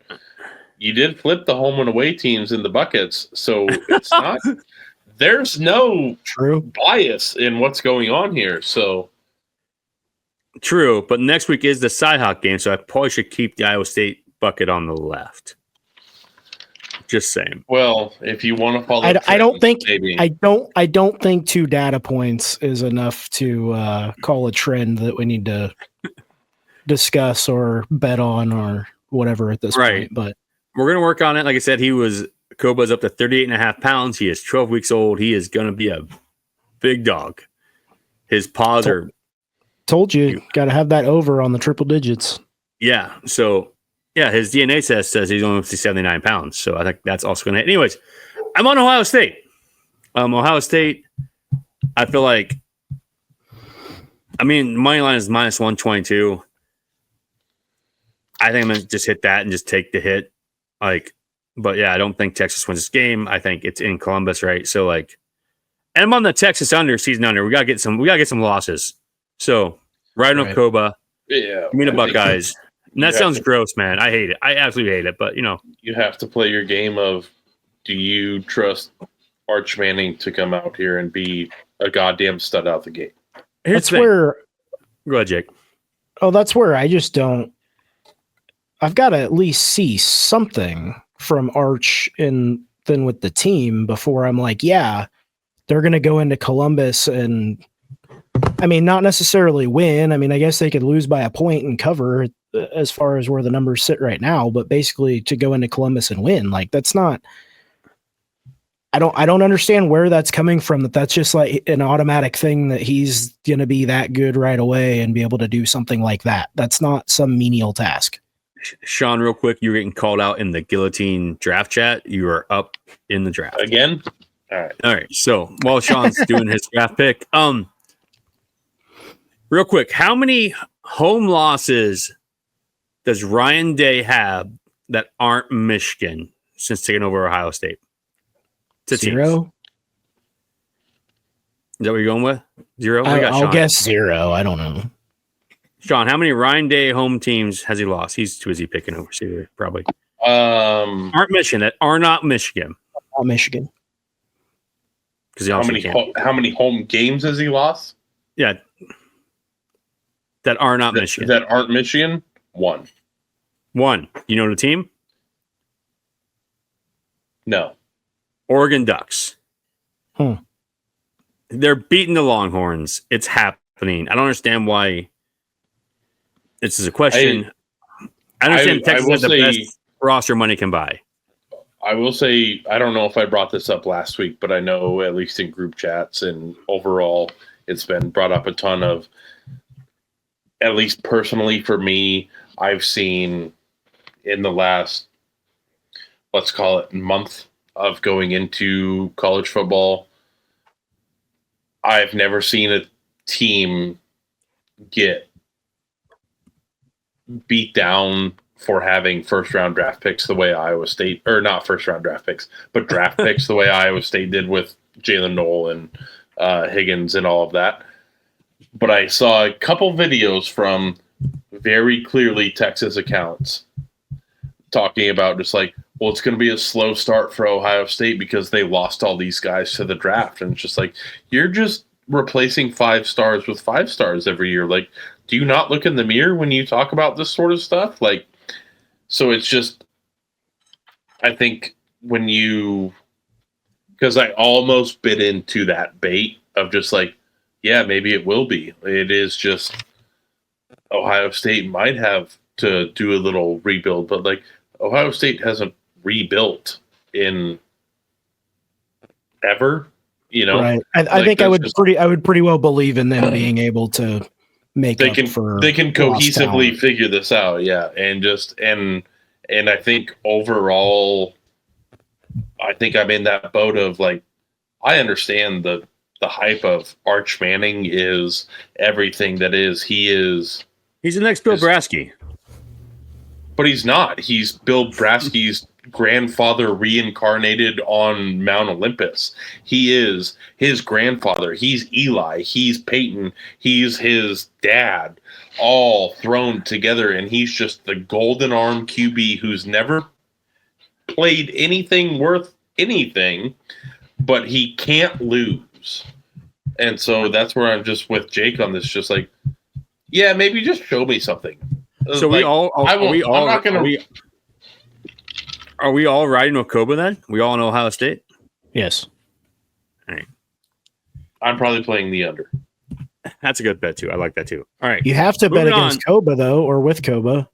C: you did flip the home and away teams in the buckets, so it's not. There's no
B: true
C: bias in what's going on here. So
I: true, but next week is the Cyhawk game, so I probably should keep the Iowa State bucket on the left. Just saying.
C: Well, if you want to follow,
B: I don't think
C: maybe.
B: I don't think 2 data points is enough to call a trend that we need to discuss or bet on or whatever at this point. But
I: we're gonna work on it. Like I said, Koba's up to 38 and a half pounds. He is 12 weeks old. He is going to be a big dog. His paws are...
B: Told you, got to have that over on the triple digits.
I: Yeah. So, yeah, his DNA test says he's only 79 pounds. So I think that's also going to hit. Anyways, I'm on Ohio State. Ohio State, I feel like... money line is minus 122. I think I'm going to just hit that and just take the hit. But yeah, I don't think Texas wins this game. I think it's in Columbus, right? So and I'm on the Texas season under. We gotta get some losses. So riding on Koba.
C: Yeah.
I: Give me the Buckeyes. And that sounds gross, man. I hate it. I absolutely hate it. But
C: you have to play your game of, do you trust Arch Manning to come out here and be a goddamn stud out the gate?
B: That's where.
I: Go ahead, Jake.
B: Oh, that's where I just don't. I've got to at least see something from Arch and then with the team before I'm like, yeah, they're going to go into Columbus and not necessarily win. I guess they could lose by a point and cover as far as where the numbers sit right now, but basically to go into Columbus and win, that's not, I don't understand where that's coming from. That's just like an automatic thing that he's going to be that good right away and be able to do something like that. That's not some menial task.
I: Sean, real quick, you're getting called out in the Guillotine draft chat. You are up in the draft
C: again. All
I: right. So while Sean's doing his draft pick, real quick, how many home losses does Ryan Day have that aren't Michigan since taking over Ohio State?
B: 0.
I: Is that what you're going with? 0.
B: I'll guess 0. I don't know.
I: Sean, how many Ryan Day home teams has he lost? He's too busy picking over receiver, probably. Aren't Michigan, that are not Michigan.
B: Not Michigan.
I: Because
C: how many home games has he lost?
I: Yeah. That are not Michigan.
C: That aren't Michigan? 1.
I: You know the team?
C: No.
I: Oregon Ducks. They're beating the Longhorns. It's happening. I don't understand why. This is a question. I understand Texas has the best roster money can buy.
C: I will say, I don't know if I brought this up last week, but I know at least in group chats and overall, it's been brought up a ton of, at least personally for me, I've seen in the last, let's call it month of going into college football, I've never seen a team get beat down for having first-round draft picks the way Iowa State, or not first-round draft picks, but draft picks the way Iowa State did with Jalen Noel and Higgins and all of that. But I saw a couple videos from very clearly Texas accounts talking about just like, well, it's going to be a slow start for Ohio State because they lost all these guys to the draft. And it's just like, you're just replacing 5 stars with 5 stars every year. Like, do you not look in the mirror when you talk about this sort of stuff? Like, so it's just, I think when you, because I almost bit into that bait of just like, yeah, maybe it will be. It is just Ohio State might have to do a little rebuild, but like Ohio State hasn't rebuilt in ever, you know.
B: Right. I think I would pretty well believe in them being able to make
C: they
B: up
C: can
B: for
C: they can
B: lost
C: cohesively
B: talent.
C: figure this out, yeah, and just and I think overall, I think I'm in that boat of like, I understand the hype of Arch Manning is everything that is. He's
A: the next Bill Brasky.
C: But he's not. He's Bill Brasky's grandfather reincarnated on Mount Olympus. He is his grandfather. He's Eli. He's Peyton. He's his dad, all thrown together. And he's just the golden arm QB who's never played anything worth anything, but he can't lose. And so that's where I'm just with Jake on this. Just like, yeah, maybe just show me something.
A: So
C: like,
A: are we all riding with Koba then? We all know Ohio State?
B: Yes.
A: All right.
C: I'm probably playing the under.
A: That's a good bet too. I like that too. All right.
B: You have to bet
A: Moving
B: against
A: on.
B: Koba though, or with Koba.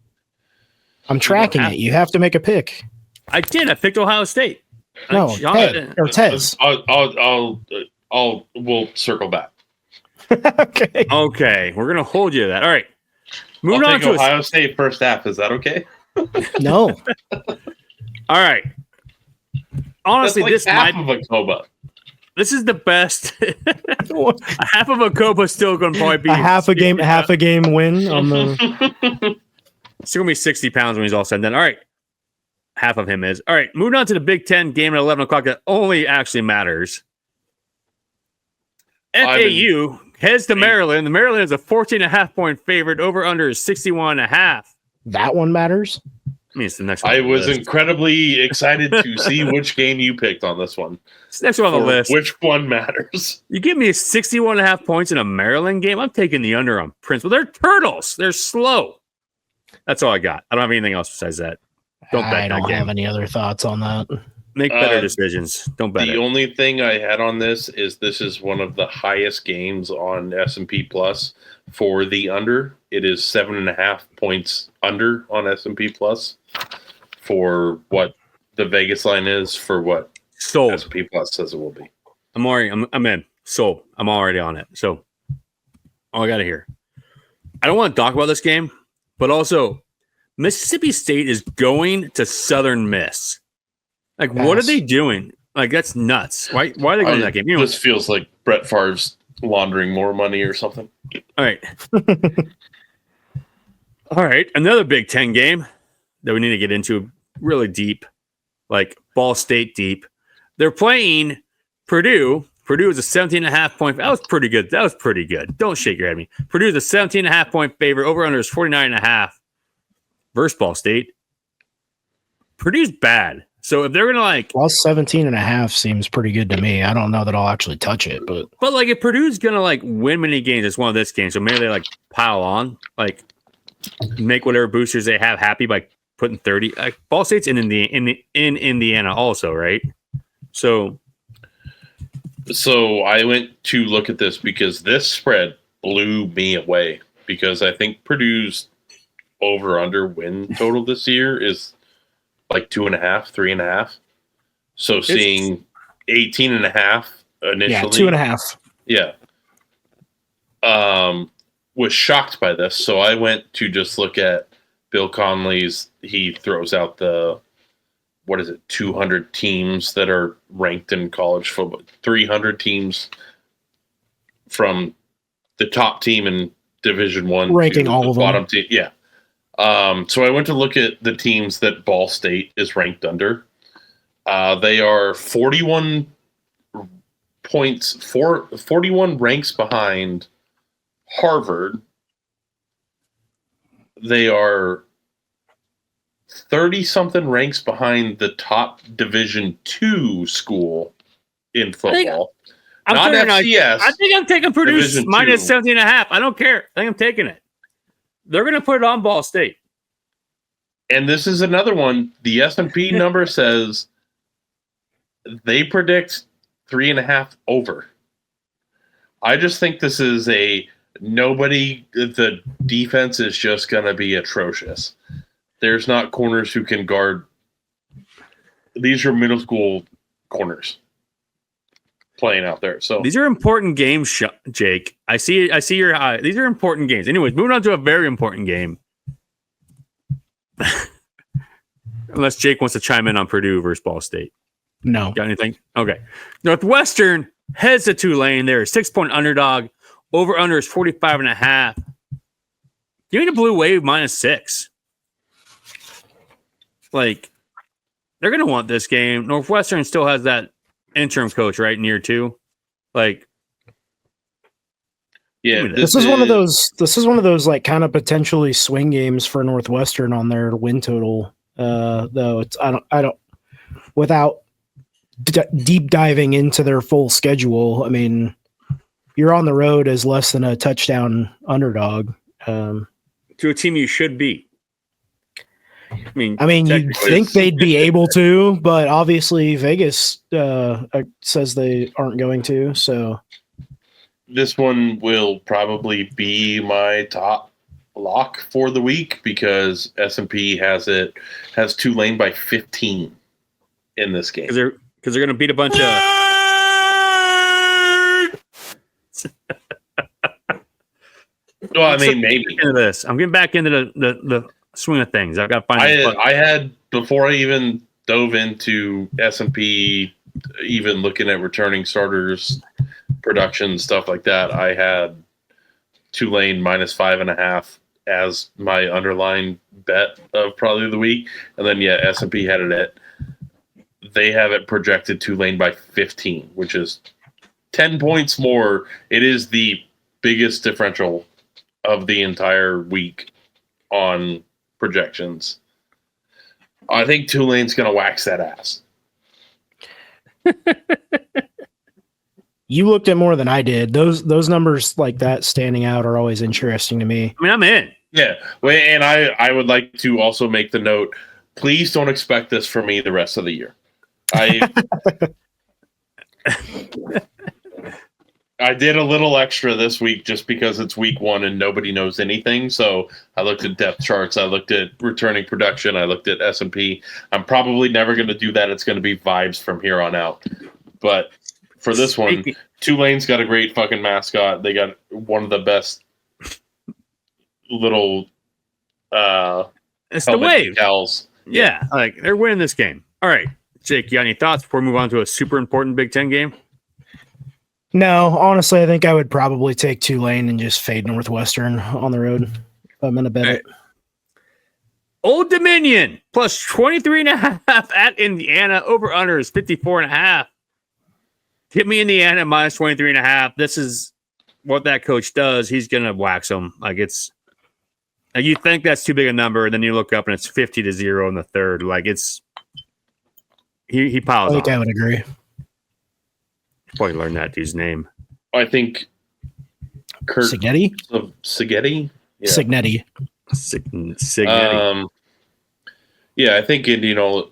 B: I'm tracking it. You have to make a pick.
A: I did. I picked Ohio State.
B: No, Ted or Tez.
C: We'll circle back.
B: Okay.
A: Okay. We're gonna hold you to that. All right.
C: I'll
A: Moving on
C: take
A: to
C: Ohio State first half. Is that okay?
B: No.
A: all right. Honestly,
C: That's like half of a Koba.
A: This is the best. A half of a Koba still going to probably be
B: a half a game win on the.
A: It's going to be 60 pounds when he's all said and done. All right. Half of him is. All right. Moving on to the Big Ten game at 11 o'clock that only actually matters. FAU heads to Maryland. The Maryland is a 14.5 point favorite. Over under is 61.5.
B: That one matters.
A: I mean, it's the next one.
C: I was incredibly excited to see which game you picked on this one.
A: It's the next one on the list.
C: Which one matters?
A: You give me 61.5 points in a Maryland game, I'm taking the under on Prince. Well, they're turtles. They're slow. That's all I got. I don't have anything else besides that. Don't bet
B: I
A: that
B: don't
A: game.
B: have any other thoughts on that.
A: Make better decisions. Don't bet
C: The
A: it.
C: only thing I had on this is one of the highest games on S&P Plus for the under. It is 7.5 points under on S&P Plus for what the Vegas line is for what
A: Sold.
C: S&P Plus says it will be.
A: I'm in. Sold. I'm already on it. So all I got to hear. I don't want to talk about this game, but also Mississippi State is going to Southern Miss. Like, what are they doing? Like, that's nuts. Why are they going to that game? You know,
C: this feels like Brett Favre's laundering more money or something.
A: All right. All right. Another Big Ten game that we need to get into really deep, like Ball State deep. They're playing Purdue. Purdue is a 17.5 point. That was pretty good. Don't shake your head at me. Purdue is a 17.5 point favorite. Over under is 49.5 versus Ball State. Purdue's bad. So if they're going to like
B: plus 17.5 seems pretty good to me. I don't know that I'll actually touch it, but
A: like if Purdue's going to like win many games, it's one of this game. So maybe they like pile on, like make whatever boosters they have happy by putting 30. Ball State's in Indiana also, right? So
C: I went to look at this because this spread blew me away because I think Purdue's over-under win total this year is like 2.5, 3.5. So seeing 18.5 initially.
B: Yeah, 2.5.
C: Yeah. Was shocked by this. So I went to just look at Bill Conley's. He throws out 200 teams that are ranked in college football. 300 teams from the top team in Division One,
B: ranking
C: to
B: all
C: the
B: of them.
C: bottom team. Yeah. So I went to look at the teams that Ball State is ranked under. They are 41 points, 41 ranks behind Harvard. They are 30-something ranks behind the top Division II school in football. Not FCS.
I: I think I'm taking Purdue
C: Division
I: minus
C: II.
I: 17 and a half. I don't care. I think I'm taking it. They're going to put it on Ball State.
C: And this is another one. The S&P number says they predict 3.5 over. I just think this is the defense is just going to be atrocious. There's not corners who can guard. These are middle school corners playing out there. So
I: these are important games, Jake. I see your eye. These are important games. Anyways, moving on to a very important game. Unless Jake wants to chime in on Purdue versus Ball State.
B: No.
I: Got anything? Okay. Northwestern heads to Tulane. They're a 6-point underdog. Over under is 45.5. Give me the Blue Wave -6. Like, they're going to want this game. Northwestern still has that interim coach right in year 2. Like,
C: yeah,
B: this is one of those like kind of potentially swing games for Northwestern on their win total. Though it's I don't without deep diving into their full schedule. I mean, you're on the road as less than a touchdown underdog
I: to a team you should beat. I mean,
B: you'd think they'd be able to, but obviously Vegas says they aren't going to. So
C: this one will probably be my top lock for the week because S&P has Tulane by 15 in this game.
I: Because they're going to beat a bunch of.
C: Well, I mean, maybe
I: into this. I'm getting back into the swing of things. I've got to find.
C: I had before I even dove into S&P, even looking at returning starters, production stuff like that. I had Tulane -5.5 as my underlying bet of probably the week, and then S&P had it at. They have it projected Tulane by 15, which is 10 points more. It is the biggest differential of the entire week on projections. I think Tulane's going to wax that ass.
B: You looked at more than I did. Those numbers like that standing out are always interesting to me.
I: I mean, I'm in.
C: Yeah. And I would like to also make the note, please don't expect this from me the rest of the year. I did a little extra this week just because it's week 1 and nobody knows anything. So I looked at depth charts. I looked at returning production. I looked at S&P. I'm probably never going to do that. It's going to be vibes from here on out. But for this one, Tulane's got a great fucking mascot. They got one of the best little
I: it's the Wave.
C: Decals.
I: Yeah, like they're winning this game. All right. Jake, you got any thoughts before we move on to a super important Big Ten game?
B: No, honestly, I think I would probably take Tulane and just fade Northwestern on the road. I'm going to bet it.
I: Old Dominion plus 23.5 at Indiana. Over under is 54.5. Give me Indiana minus 23.5. This is what that coach does. He's going to wax them. Like you think that's too big a number, and then you look up and it's 50-0 in the third. Like he piles on.
B: I think I would agree.
I: Probably learned that dude's name.
C: I think Kurt
B: Signetti?
C: Signetti? Yeah.
B: Signetti.
I: Signetti.
C: Yeah, I think Indianola.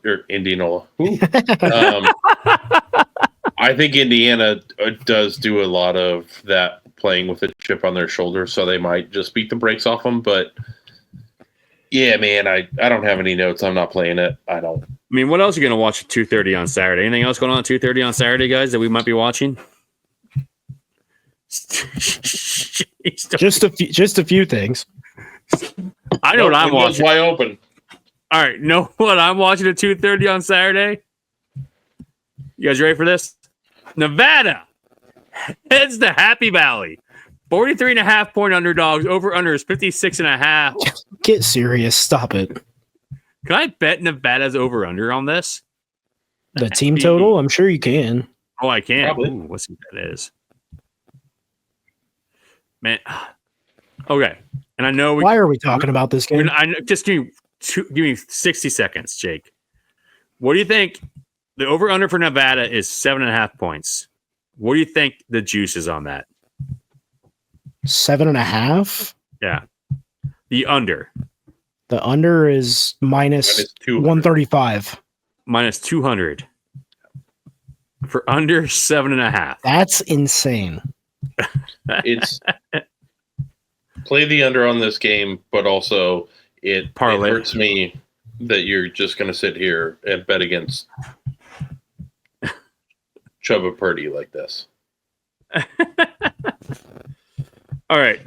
C: I think Indiana does do a lot of that playing with a chip on their shoulder, so they might just beat the brakes off them. But yeah, man, I don't have any notes. I'm not playing it. I don't.
I: I mean, what else are you going to watch at 2:30 on Saturday? Anything else going on at 2:30 on Saturday, guys, that we might be watching?
B: Just a few things.
I: I know what I'm watching.
C: Wide open.
I: All right, know what I'm watching at 2:30 on Saturday? You guys ready for this? Nevada heads to Happy Valley. 43.5 point underdogs. Over under is 56.5.
B: Get serious. Stop it.
I: Can I bet Nevada's over under on this?
B: The team total? I'm sure you can.
I: Oh, I can.
C: Probably.
I: Ooh, let's see what that is. Man. Okay. And I know
B: Why are we talking about this game?
I: just give me 60 seconds, Jake. What do you think? The over-under for Nevada is 7.5 points. What do you think the juice is on that?
B: 7.5.
I: Yeah. The under.
B: The under is minus 135.
I: Minus 200. For under 7.5.
B: That's insane.
C: It's play the under on this game, but also it hurts me that you're just going to sit here and bet against Chubba Purdy like this.
I: All right.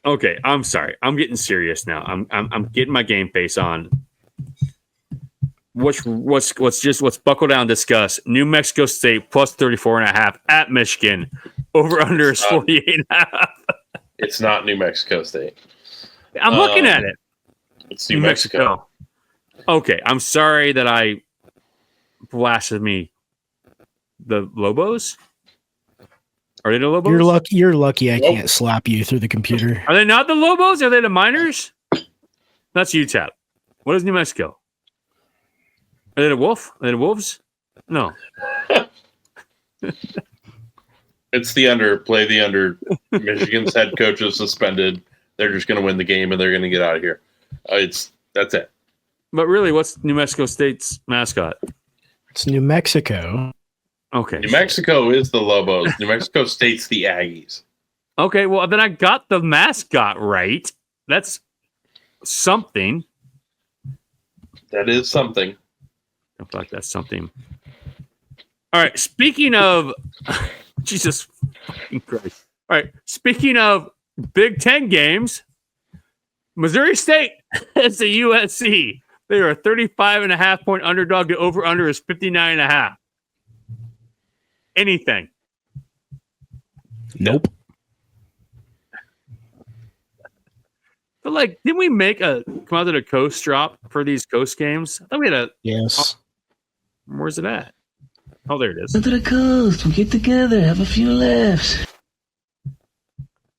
I: Okay. I'm sorry. I'm getting serious now. I'm getting my game face on. Let's buckle down and discuss. New Mexico State plus 34.5 at Michigan. Over under is 48.5.
C: It's not New Mexico State.
I: I'm looking at it.
C: It's New Mexico.
I: Okay. I'm sorry that I blasted me. The Lobos? Are they the Lobos?
B: You're lucky I can't slap you through the computer.
I: Are they not the Lobos? Are they the Miners? That's UTEP. What is New Mexico? Are they the Wolf? Are they the Wolves? No.
C: It's the under. Play the under. Michigan's head coach is suspended. They're just going to win the game and they're going to get out of here. That's it.
I: But really, what's New Mexico State's mascot?
B: It's New Mexico.
I: Okay.
C: New Mexico is the Lobos. New Mexico State's the Aggies.
I: Okay, well, then I got the mascot right. That's something.
C: That is something.
I: I feel like that's something. All right, speaking of... Jesus fucking Christ. All right, speaking of Big Ten games, Missouri State is the USC. They are a 35.5 point underdog. The over-under is 59.5. Anything.
B: Nope.
I: But like, didn't we make a come out to the coast drop for these coast games? I thought we had a
B: yes.
I: Where's it at? Oh, there it is.
J: Come to the coast. We'll get together. Have a few laughs.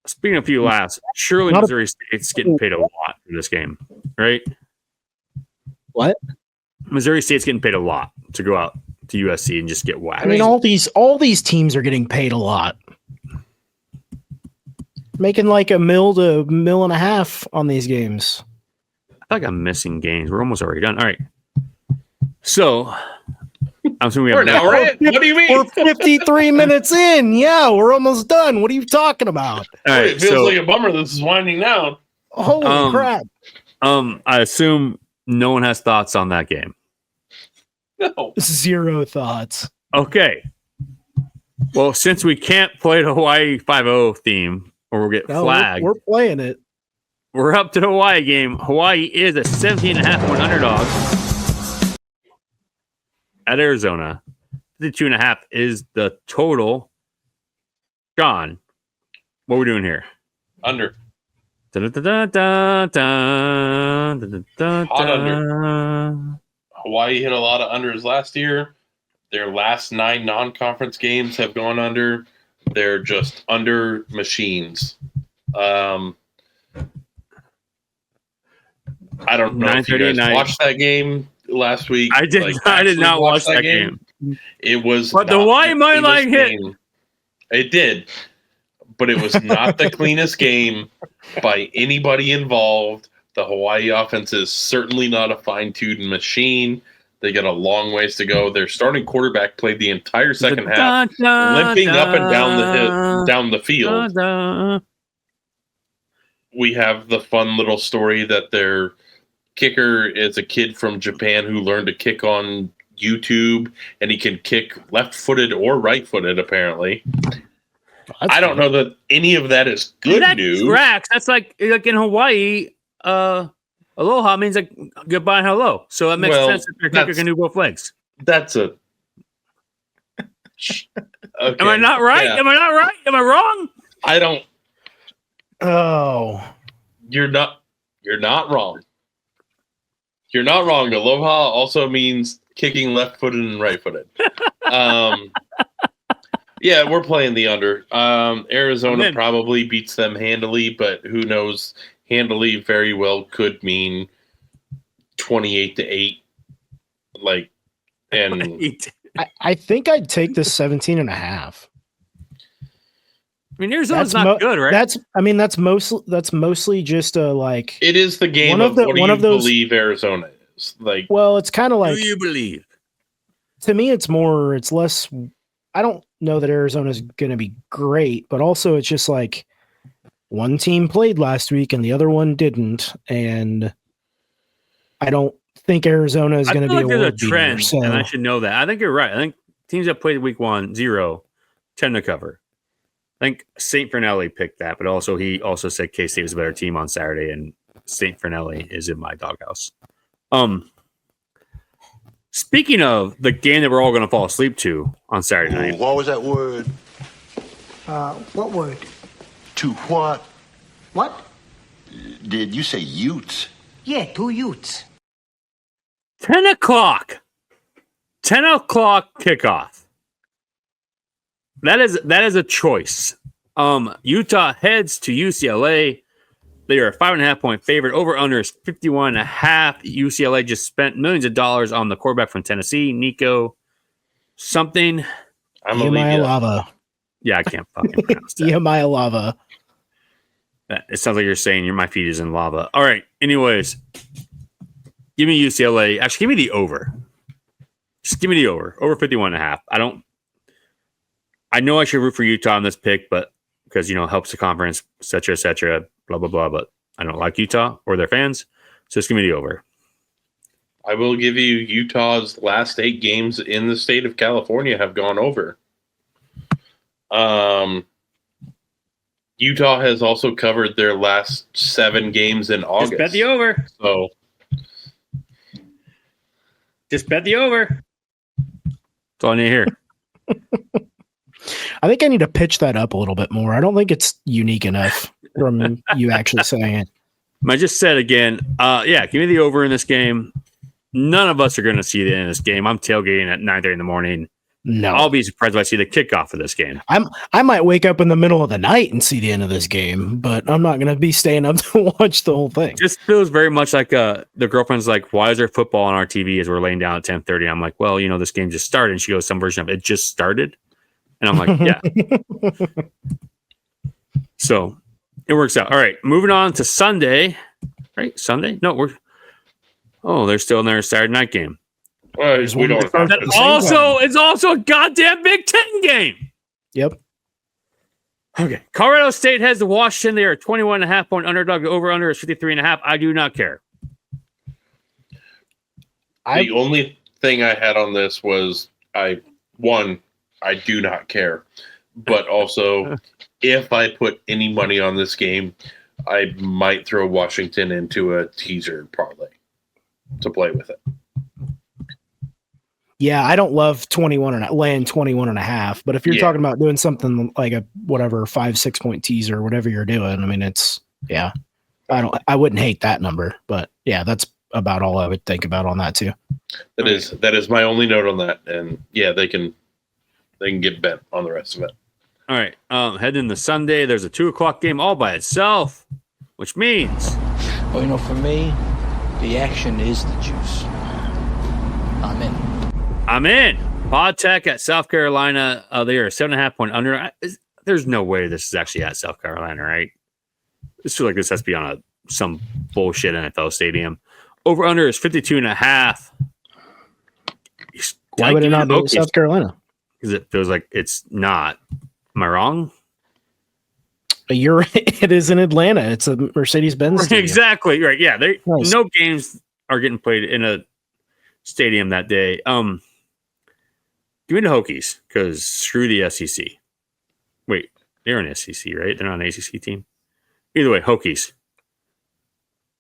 I: Speaking of few laughs, surely Missouri State's getting paid a lot for this game, right?
B: What?
I: Missouri State's getting paid a lot to go out to USC and just get whacked.
B: I mean, all these teams are getting paid a lot. Making like $1 million to $1.5 million on these games.
I: I feel like I'm missing games. We're almost already done. All right. So I'm assuming we have
C: What do you mean?
B: We're 53 minutes in. Yeah, we're almost done. What are you talking about?
I: All right,
C: it feels like a bummer this is winding down.
B: Holy crap.
I: I assume no one has thoughts on that game.
C: No.
B: Zero thoughts.
I: Okay. Well, since we can't play the Hawaii 5-0 theme or we'll get flagged.
B: We're playing it.
I: We're up to the Hawaii game. Hawaii is a 17.5 point underdog at Arizona. 52.5 is the total. John, what are we doing here?
C: Under.
I: Hot
C: under. Hawaii hit a lot of unders last year. Their last 9 non-conference games have gone under. They're just under machines. I don't know if you guys watched that game last week.
I: I did. I did not watch that game.
C: It was,
I: but the Hawaii money line hit.
C: It did, but it was not the cleanest game by anybody involved. The Hawaii offense is certainly not a fine-tuned machine. They got a long ways to go. Their starting quarterback played the entire second half, limping up and down the field. We have the fun little story that their kicker is a kid from Japan who learned to kick on YouTube, and he can kick left-footed or right-footed, apparently. I don't know that any of that is good news.
I: Tracks. That's like in Hawaii, aloha means like goodbye and hello. So that makes sense that their kicker can do both legs.
C: That's a...
I: Okay. Am I not right? Yeah. Am I not right? Am I wrong?
C: I don't...
B: Oh.
C: You're not wrong. You're not wrong. Aloha also means kicking left-footed and right-footed. Yeah, we're playing the under. Arizona probably beats them handily, but who knows? Handily very well could mean 28-8.
B: I think I'd take this 17.5.
I: I mean, Arizona's not good, right?
B: That's mostly just a like.
C: It is the game what do you believe Arizona is like.
B: Well, it's kind of like.
I: Do you believe?
B: To me, it's less. I don't know that Arizona's going to be great, but also it's just like one team played last week and the other one didn't, and I don't think Arizona is going to be a world
I: trend,
B: beater, so.
I: And I should know that. I think you're right. I think teams that played week 1, 0, tend to cover. I think St. Fernelli picked that, but also he also said K-State was a better team on Saturday, and St. Fernelli is in my doghouse. Speaking of the game that we're all going to fall asleep to on Saturday night.
K: What was that word?
L: What word?
K: To what?
L: What?
K: Did you say Utes?
L: Yeah, 2 Utes.
I: 10 o'clock. 10 o'clock kickoff. That is a choice. Utah heads to UCLA. They are a 5.5-point favorite. Over under is 51.5. UCLA just spent millions of dollars on the quarterback from Tennessee, Nico something.
B: Lava.
I: Yeah, I can't fucking pronounce that.
B: Lava.
I: It sounds like you're saying my feet is in lava. All right. Anyways, give me UCLA. Actually, give me the over. Just give me the over. Over 51.5. I know I should root for Utah on this pick, but because, helps the conference, et cetera, blah, blah, blah. But I don't like Utah or their fans. So just give me the over.
C: I will give you Utah's last 8 games in the state of California have gone over. Utah has also covered their last 7 games in August.
I: Just bet the over.
C: So
I: just bet the over. That's all I need to hear.
B: I think I need to pitch that up a little bit more. I don't think it's unique enough from you actually saying it.
I: I just said again, give me the over in this game. None of us are going to see the end of this game. I'm tailgating at 9:30 in the morning.
B: No,
I: I'll be surprised if I see the kickoff of this game.
B: I might wake up in the middle of the night and see the end of this game, but I'm not going to be staying up to watch the whole thing.
I: Just feels very much like the girlfriend's like, "Why is there football on our TV?" As we're laying down at 10:30. I'm like, "Well, this game just started." And she goes, "Some version of it just started," and I'm like, "Yeah." So it works out. All right, moving on to Sunday. Right, Sunday? No, they're still in their Saturday night game.
C: Well, we don't.
I: It's also a goddamn Big Ten game.
B: Yep.
I: Okay. Colorado State has the Washington. They are a 21.5-point underdog. The over-under is 53.5. I do not care.
C: The only thing I had on this was I do not care. But also, if I put any money on this game, I might throw Washington into a teaser parlay to play with it.
B: Yeah, I don't love laying 21.5, but if you're talking about doing something like a 5-6 point teaser or whatever you're doing, I mean, I wouldn't hate that number, but yeah, that's about all I would think about on that too.
C: That is my only note on that, and yeah, they can get bent on the rest of it.
I: All right, heading into Sunday, there's a 2:00 game all by itself, which means,
F: well, for me, the action is the juice.
I: I'm in. Pod Tech at South Carolina. They are a 7.5-point under. There's no way this is actually at South Carolina, right? I feel like this has to be on some bullshit NFL stadium. Over under is 52.5.
B: Why would it not be South Carolina?
I: Because it feels like it's not. Am I wrong?
B: You're right. It is in Atlanta. It's a Mercedes-Benz stadium.
I: Exactly. Right. Yeah. No games are getting played in a stadium that day. Give me the Hokies, because screw the SEC. Wait, they're an SEC, right? They're not an ACC team. Either way, Hokies.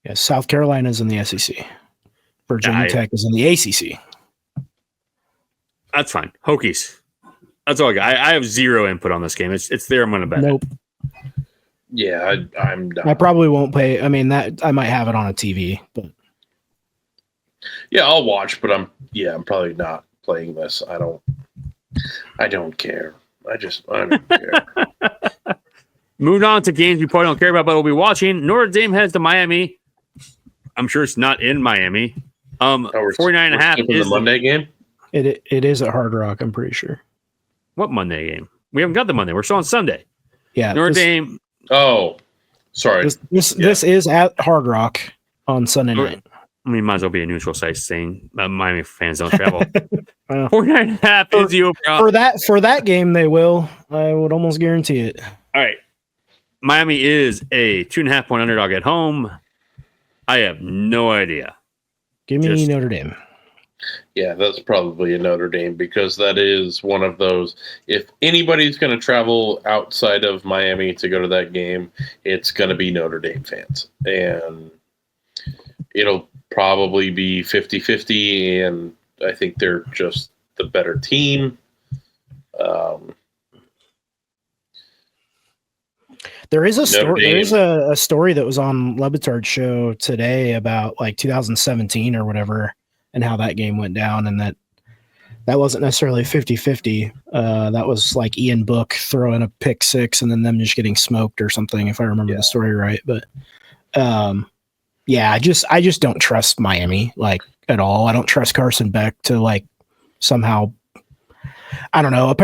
B: Yeah, South Carolina's in the SEC. Virginia Tech is in the ACC.
I: That's fine. Hokies. That's all I got. I have zero input on this game. It's there. I'm going to bet.
B: Nope.
C: Yeah, I'm done.
B: I probably won't pay. I mean, that I might have it on a TV, but
C: yeah, I'll watch. But I'm probably not playing this. I don't. I don't care. I don't care.
A: Moving on to games we probably don't care about, but we'll be watching. Notre Dame heads to Miami. I'm sure it's not in Miami. 49.5
C: is the Monday game.
B: It is at Hard Rock, I'm pretty sure.
A: What Monday game? We haven't got the Monday. We're still on Sunday.
B: Yeah.
A: Notre Dame.
C: Oh, sorry.
B: This is at Hard Rock on Sunday night.
A: I mean, might as well be a neutral site saying Miami fans don't travel. 49.5 is the over.
B: For that game, they will. I would almost guarantee it.
A: All right. Miami is a 2.5 point underdog at home. I have no idea.
B: Give me Notre Dame.
C: Yeah, that's probably a Notre Dame because that is one of those. If anybody's going to travel outside of Miami to go to that game, it's going to be Notre Dame fans. And it'll probably be 50-50, and I think they're just the better team.
B: There is a story. There is a story that was on Lebitard's show today about like 2017 or whatever, and how that game went down, and that wasn't necessarily 50-50. That was like Ian Book throwing a pick six and then them just getting smoked or something, if I remember the story right. But yeah, I just don't trust Miami like at all. I don't trust Carson Beck to like somehow. I don't know.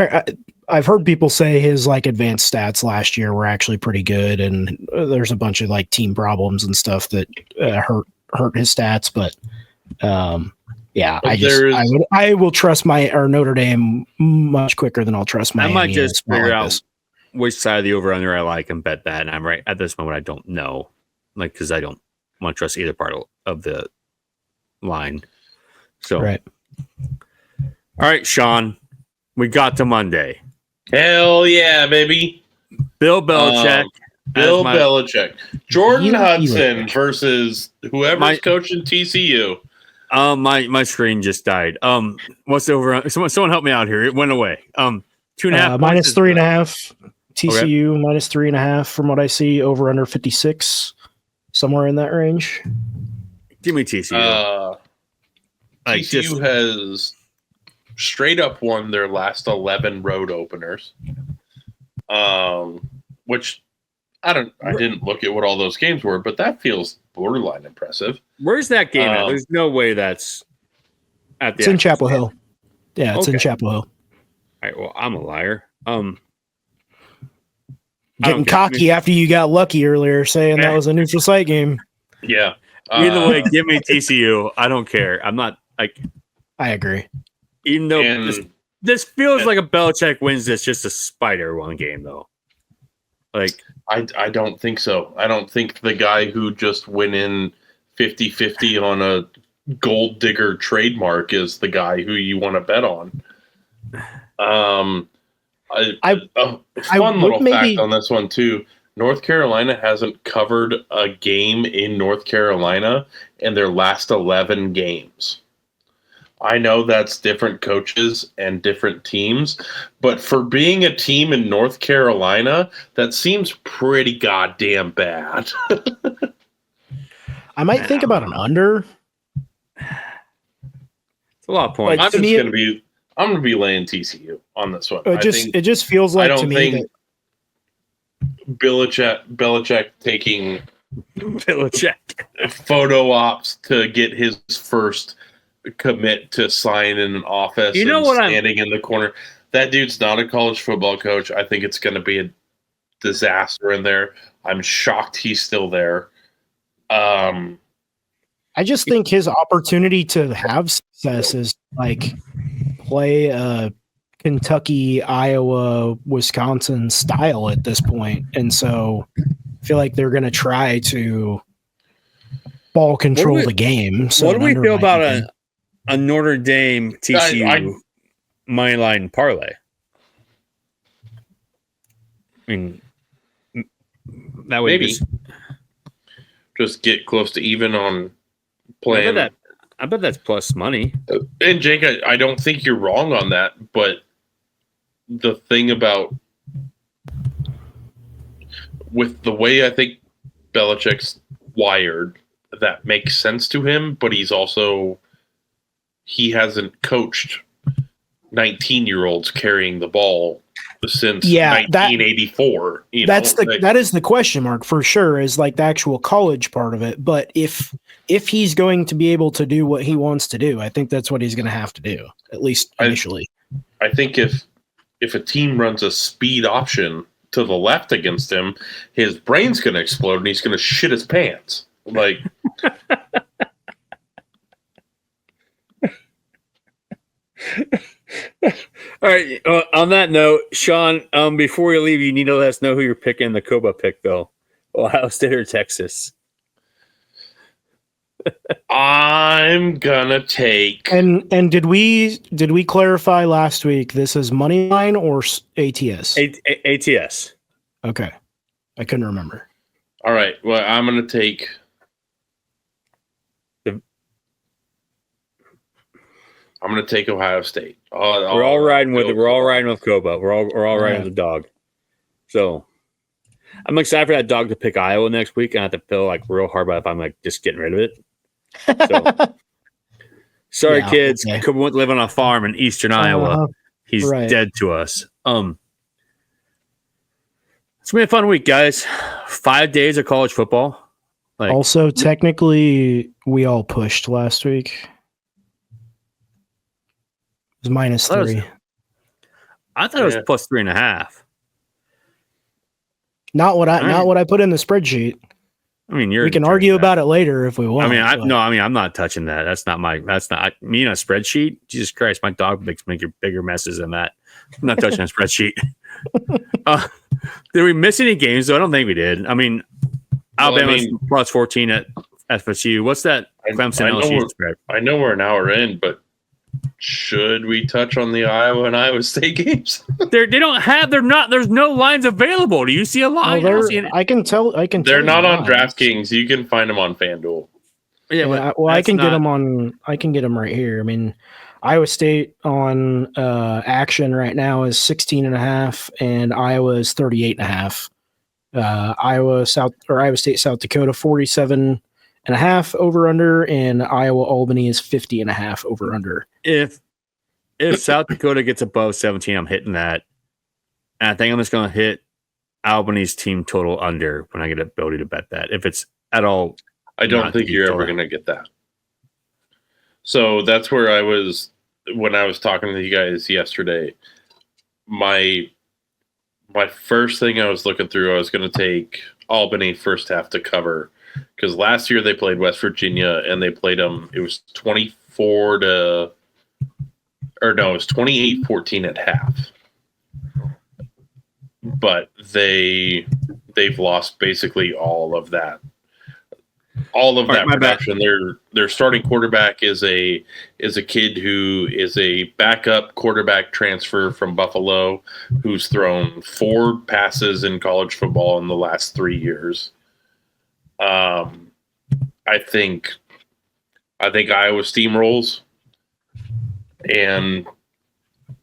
B: I've heard people say his like advanced stats last year were actually pretty good, and there's a bunch of like team problems and stuff that hurt his stats. But yeah, I will trust Notre Dame much quicker than I'll trust Miami.
A: I might just figure out which side of the over under I like and bet that. And I'm right at this moment. I don't know, like because I don't want to trust either part of the line. So
B: right.
A: All right, Sean, we got to Monday.
C: Hell yeah, baby.
A: Bill Belichick.
C: Belichick. Jordan Hudson versus whoever's coaching TCU.
A: My screen just died. What's the over? Someone help me out here. It went away. 2.5
B: minus 3.5. TCU okay. Minus 3.5 from what I see. Over under 56, somewhere in that range.
A: Give me TCU.
C: TCU has straight up won their last 11 road openers. Which I didn't look at what all those games were, but that feels borderline impressive.
A: Where's that game at? There's no way that's at the.
B: It's in Chapel Hill. Yeah, it's in Chapel Hill.
A: All right. Well, I'm a liar.
B: Getting cocky after you got lucky earlier, saying that was a neutral site game.
C: Yeah.
A: Either way, give me TCU. I don't care. I'm not like.
B: I agree.
A: Even though this feels like a Belichick wins this just a spider one game though. Like
C: I don't think so. I don't think the guy who just went in 50-50 on a gold digger trademark is the guy who you want to bet on. Fun little fact on this one too. North Carolina hasn't covered a game in North Carolina in their last 11 games. I know that's different coaches and different teams, but for being a team in North Carolina, that seems pretty goddamn bad.
B: I might think about an under.
A: It's a lot of points.
C: I'm gonna be laying TCU on this one.
B: It just feels like to me that
C: Belichick taking photo ops to get his first commit to sign in an office.
A: You know what?
C: Standing in the corner. That dude's not a college football coach. I think it's going to be a disaster in there. I'm shocked he's still there.
B: I just think his opportunity to have success is like play a Kentucky, Iowa, Wisconsin style at this point. And so I feel like they're going to try to ball control the game. So
A: what do we feel about a Notre Dame TCU money line parlay? I mean, that would
C: maybe just get close to even on playing.
A: I bet that's plus money.
C: And Jake, I don't think you're wrong on that, but the thing about with the way I think Belichick's wired, that makes sense to him, but he hasn't coached 19-year-olds carrying the ball since
B: Yeah,
C: 1984.
B: That is the question mark for sure, is like the actual college part of it. But if he's going to be able to do what he wants to do, I think that's what he's going to have to do, at least initially.
C: I think if a team runs a speed option to the left against him, his brain's going to explode and he's going to shit his pants. Like,
A: All right. On that note, Sean, before you leave, you need to let us know who you're picking the Koba pick, though. Ohio State or Texas?
C: I'm gonna take.
B: And did we clarify last week? This is money line or ATS?
A: ATS.
B: Okay, I couldn't remember.
C: All right. Well, I'm gonna take. I'm gonna take Ohio State.
A: We're all riding with it. We're all riding with Koba. We're all riding with the dog. So I'm excited for that dog to pick Iowa next week, and I have to feel like real hard about if I'm like just getting rid of it. So sorry, kids.
B: Okay.
A: Koba went to live on a farm in eastern Iowa. He's dead to us. It's been a fun week, guys. 5 days of college football.
B: Also, technically, we all pushed last week. It was -3.
A: I thought it was plus 3.5.
B: Not what I put in the spreadsheet.
A: I mean,
B: we can argue about it later if we want.
A: I'm not touching that. That's not me on a spreadsheet. Jesus Christ, my dog makes bigger messes than that. I'm not touching a spreadsheet. Did we miss any games? Though I don't think we did. I mean, Alabama's plus 14 at FSU. What's that Clemson LSU spread?
C: I know we're an hour in, but should we touch on the Iowa and Iowa State games?
A: There's no lines available. Do you see a line?
B: I can tell.
C: They're not on DraftKings. You can find them on FanDuel.
B: Yeah, I can get them on. I can get them right here. I mean, Iowa State on Action right now is 16.5, and Iowa is 38.5. Iowa State South Dakota 47.5 over under, and Iowa Albany is 50.5 over under.
A: If South Dakota gets above 17, I'm hitting that. And I think I'm just going to hit Albany's team total under when I get the ability to bet that. If it's at all,
C: I don't think you're ever going to get that. So that's where I was when I was talking to you guys yesterday. My first thing I was looking through, I was going to take Albany first half to cover, because last year they played West Virginia and they played them. It was 28-14 at half. But they've lost basically all of that. Production. Their starting quarterback is a kid who is a backup quarterback transfer from Buffalo, who's thrown 4 passes in college football in the last 3 years. I think Iowa steamrolls, and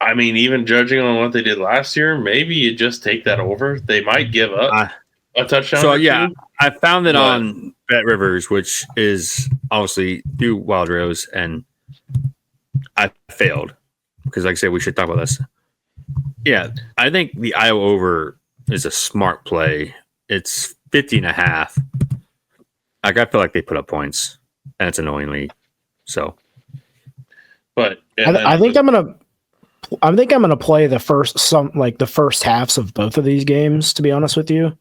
C: I mean, even judging on what they did last year, maybe you just take that over. They might give up a touchdown.
A: So yeah, I found it on Bet Rivers, which is obviously through Wild Rose, and I failed because, like I said, we should talk about this. Yeah, I think the Iowa over is a smart play. It's 50.5. Like, I feel like they put up points, and it's annoyingly so.
C: But
B: I think I'm gonna play the first halves of both of these games, to be honest with you.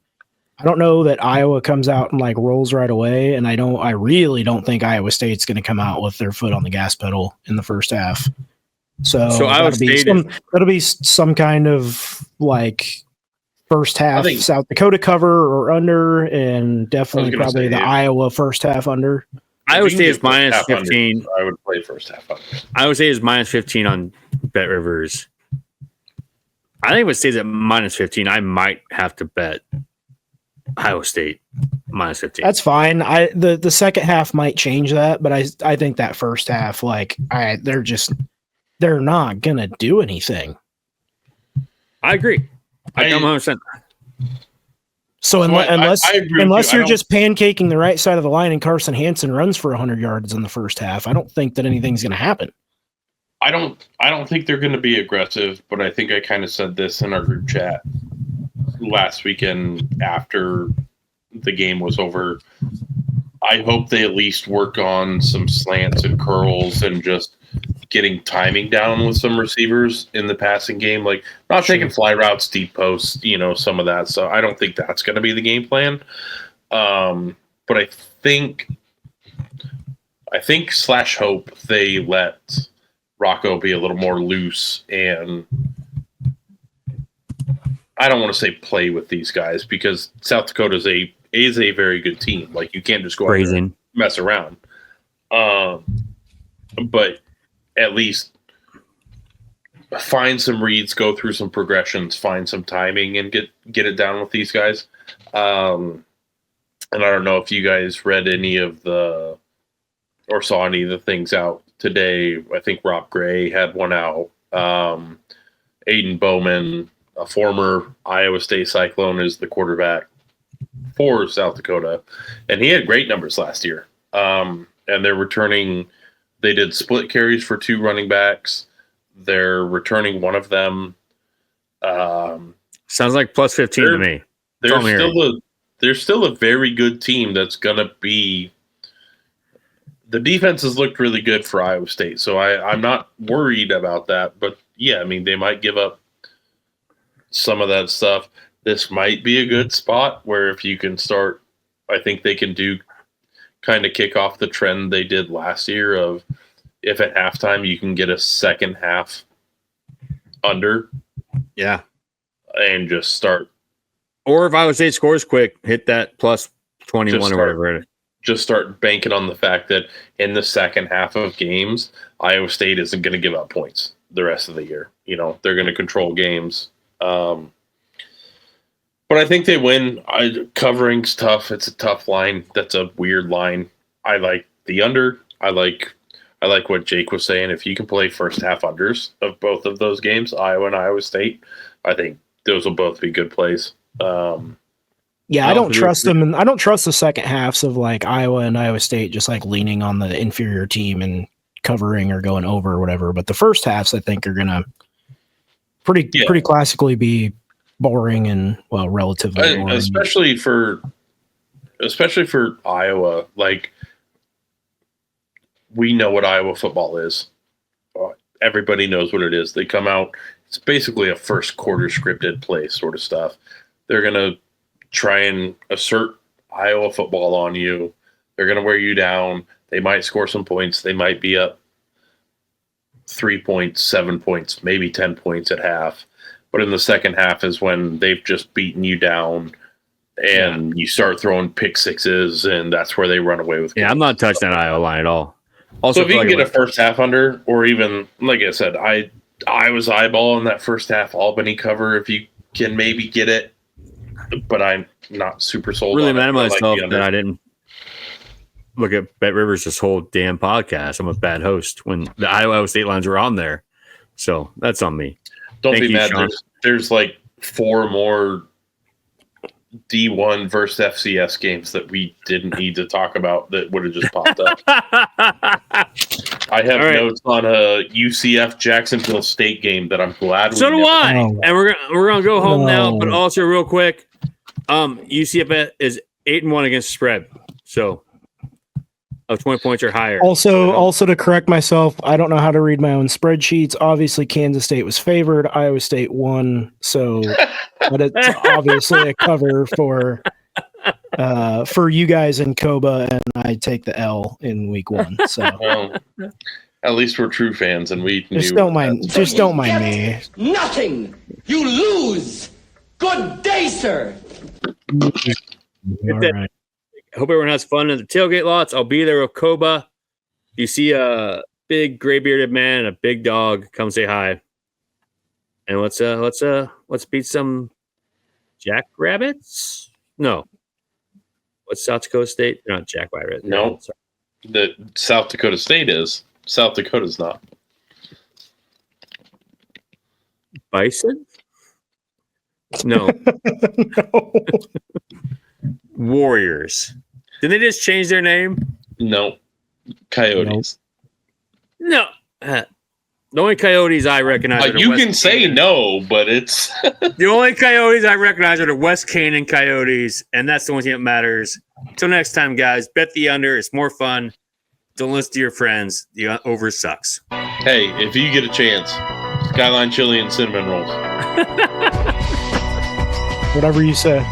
B: I don't know that Iowa comes out and like rolls right away, and I really don't think Iowa State's going to come out with their foot on the gas pedal in the first half. So
A: Iowa State
B: that'll be some kind of like first half South Dakota cover or under, and definitely probably the Iowa first half under.
A: Iowa State is minus 15.
C: Under, I would play first half under.
A: Iowa State is minus 15 on Bet Rivers. I think if it stays at minus 15, I might have to bet Iowa State minus 15.
B: That's fine. The second half might change that, but I think that first half, they're not gonna do anything.
A: I agree. I come 100%.
B: So unless you're just pancaking the right side of the line and Carson Hansen runs for 100 yards in the first half, I don't think that anything's going to happen.
C: I don't think they're going to be aggressive, but I think I kind of said this in our group chat last weekend after the game was over. I hope they at least work on some slants and curls and just getting timing down with some receivers in the passing game, like not taking fly routes, deep posts, some of that. So I don't think that's going to be the game plan. But I think / hope they let Rocco be a little more loose, and I don't want to say play with these guys because South Dakota is a very good team. Like, you can't just go out there and mess around. But at least find some reads, go through some progressions, find some timing, and get it down with these guys. And I don't know if you guys read any of or saw any of the things out today. I think Rob Gray had one out. Aiden Bowman, a former Iowa State Cyclone, is the quarterback for South Dakota, and he had great numbers last year. And they're returning. They did split carries for 2 running backs. They're returning one of them.
A: Sounds like plus 15 to me.
C: They're still a very good team that's going to be. The defense has looked really good for Iowa State, so I'm not worried about that. But, yeah, I mean, they might give up some of that stuff. This might be a good spot where if you can start, I think they can kind of kick off the trend they did last year of if at halftime you can get a second half under.
A: Yeah.
C: And just start.
A: Or if Iowa State scores quick, hit that plus 21 or whatever.
C: Just start banking on the fact that in the second half of games, Iowa State isn't going to give up points the rest of the year. They're going to control games. But I think they win. Covering's tough. It's a tough line. That's a weird line. I like the under. I like what Jake was saying. If you can play first half unders of both of those games, Iowa and Iowa State, I think those will both be good plays.
B: Yeah, I don't trust them, and I don't trust the second halves of like Iowa and Iowa State just like leaning on the inferior team and covering or going over or whatever. But the first halves, I think, are gonna pretty classically be boring and relatively boring.
C: Especially for Iowa. Like, we know what Iowa football is. Everybody knows what it is. They come out. It's basically a first quarter scripted play sort of stuff. They're gonna try and assert Iowa football on you. They're going to wear you down. They might score some points. They might be up 3 points, 7 points, maybe 10 points at half. But in the second half is when they've just beaten you down and you start throwing pick sixes, and that's where they run away with games.
A: Yeah, I'm not touching that Iowa line at all. Also,
C: so if you can get a first half under, or even, like I said, I was eyeballing that first half Albany cover if you can maybe get it. But I'm not super sold.
A: Really
C: on
A: mad at
C: it.
A: myself that I didn't look at Bet Rivers this whole damn podcast. I'm a bad host when the Iowa State lines were on there, so that's on me.
C: Don't be mad. There's like 4 more D1 versus FCS games that we didn't need to talk about that would have just popped up. I have notes on a UCF Jacksonville State game that I'm glad.
A: So do I. And we're gonna go home now. But also, real quick, UCF is 8-1 against the spread, so of 20 points or higher.
B: Also to correct myself, I don't know how to read my own spreadsheets. Obviously, Kansas State was favored. Iowa State won, but it's obviously a cover for you guys in Coba, and I take the L in week 1. So
C: at least we're true fans, and we
B: don't mind me.
H: Nothing. You lose. Good day, sir.
B: All right.
A: I hope everyone has fun in the tailgate lots. I'll be there with Koba. You see a big gray bearded man and a big dog, come say hi. And let's beat some jackrabbits. No, what's South Dakota State? They're not jackrabbits.
C: No, the South Dakota State is. South Dakota's not.
A: Bison? No.
B: No.
A: Warriors. Did they just change their name?
C: No. Coyotes.
A: No. The only coyotes I recognize are the
C: You
A: West
C: can say no, but it's
A: the only coyotes I recognize are the West Canaan coyotes, and that's the only thing that matters. Until next time, guys, bet the under. It's more fun. Don't listen to your friends. The over sucks.
C: hey, if you get a chance, Skyline chili and cinnamon rolls.
B: Whatever you say.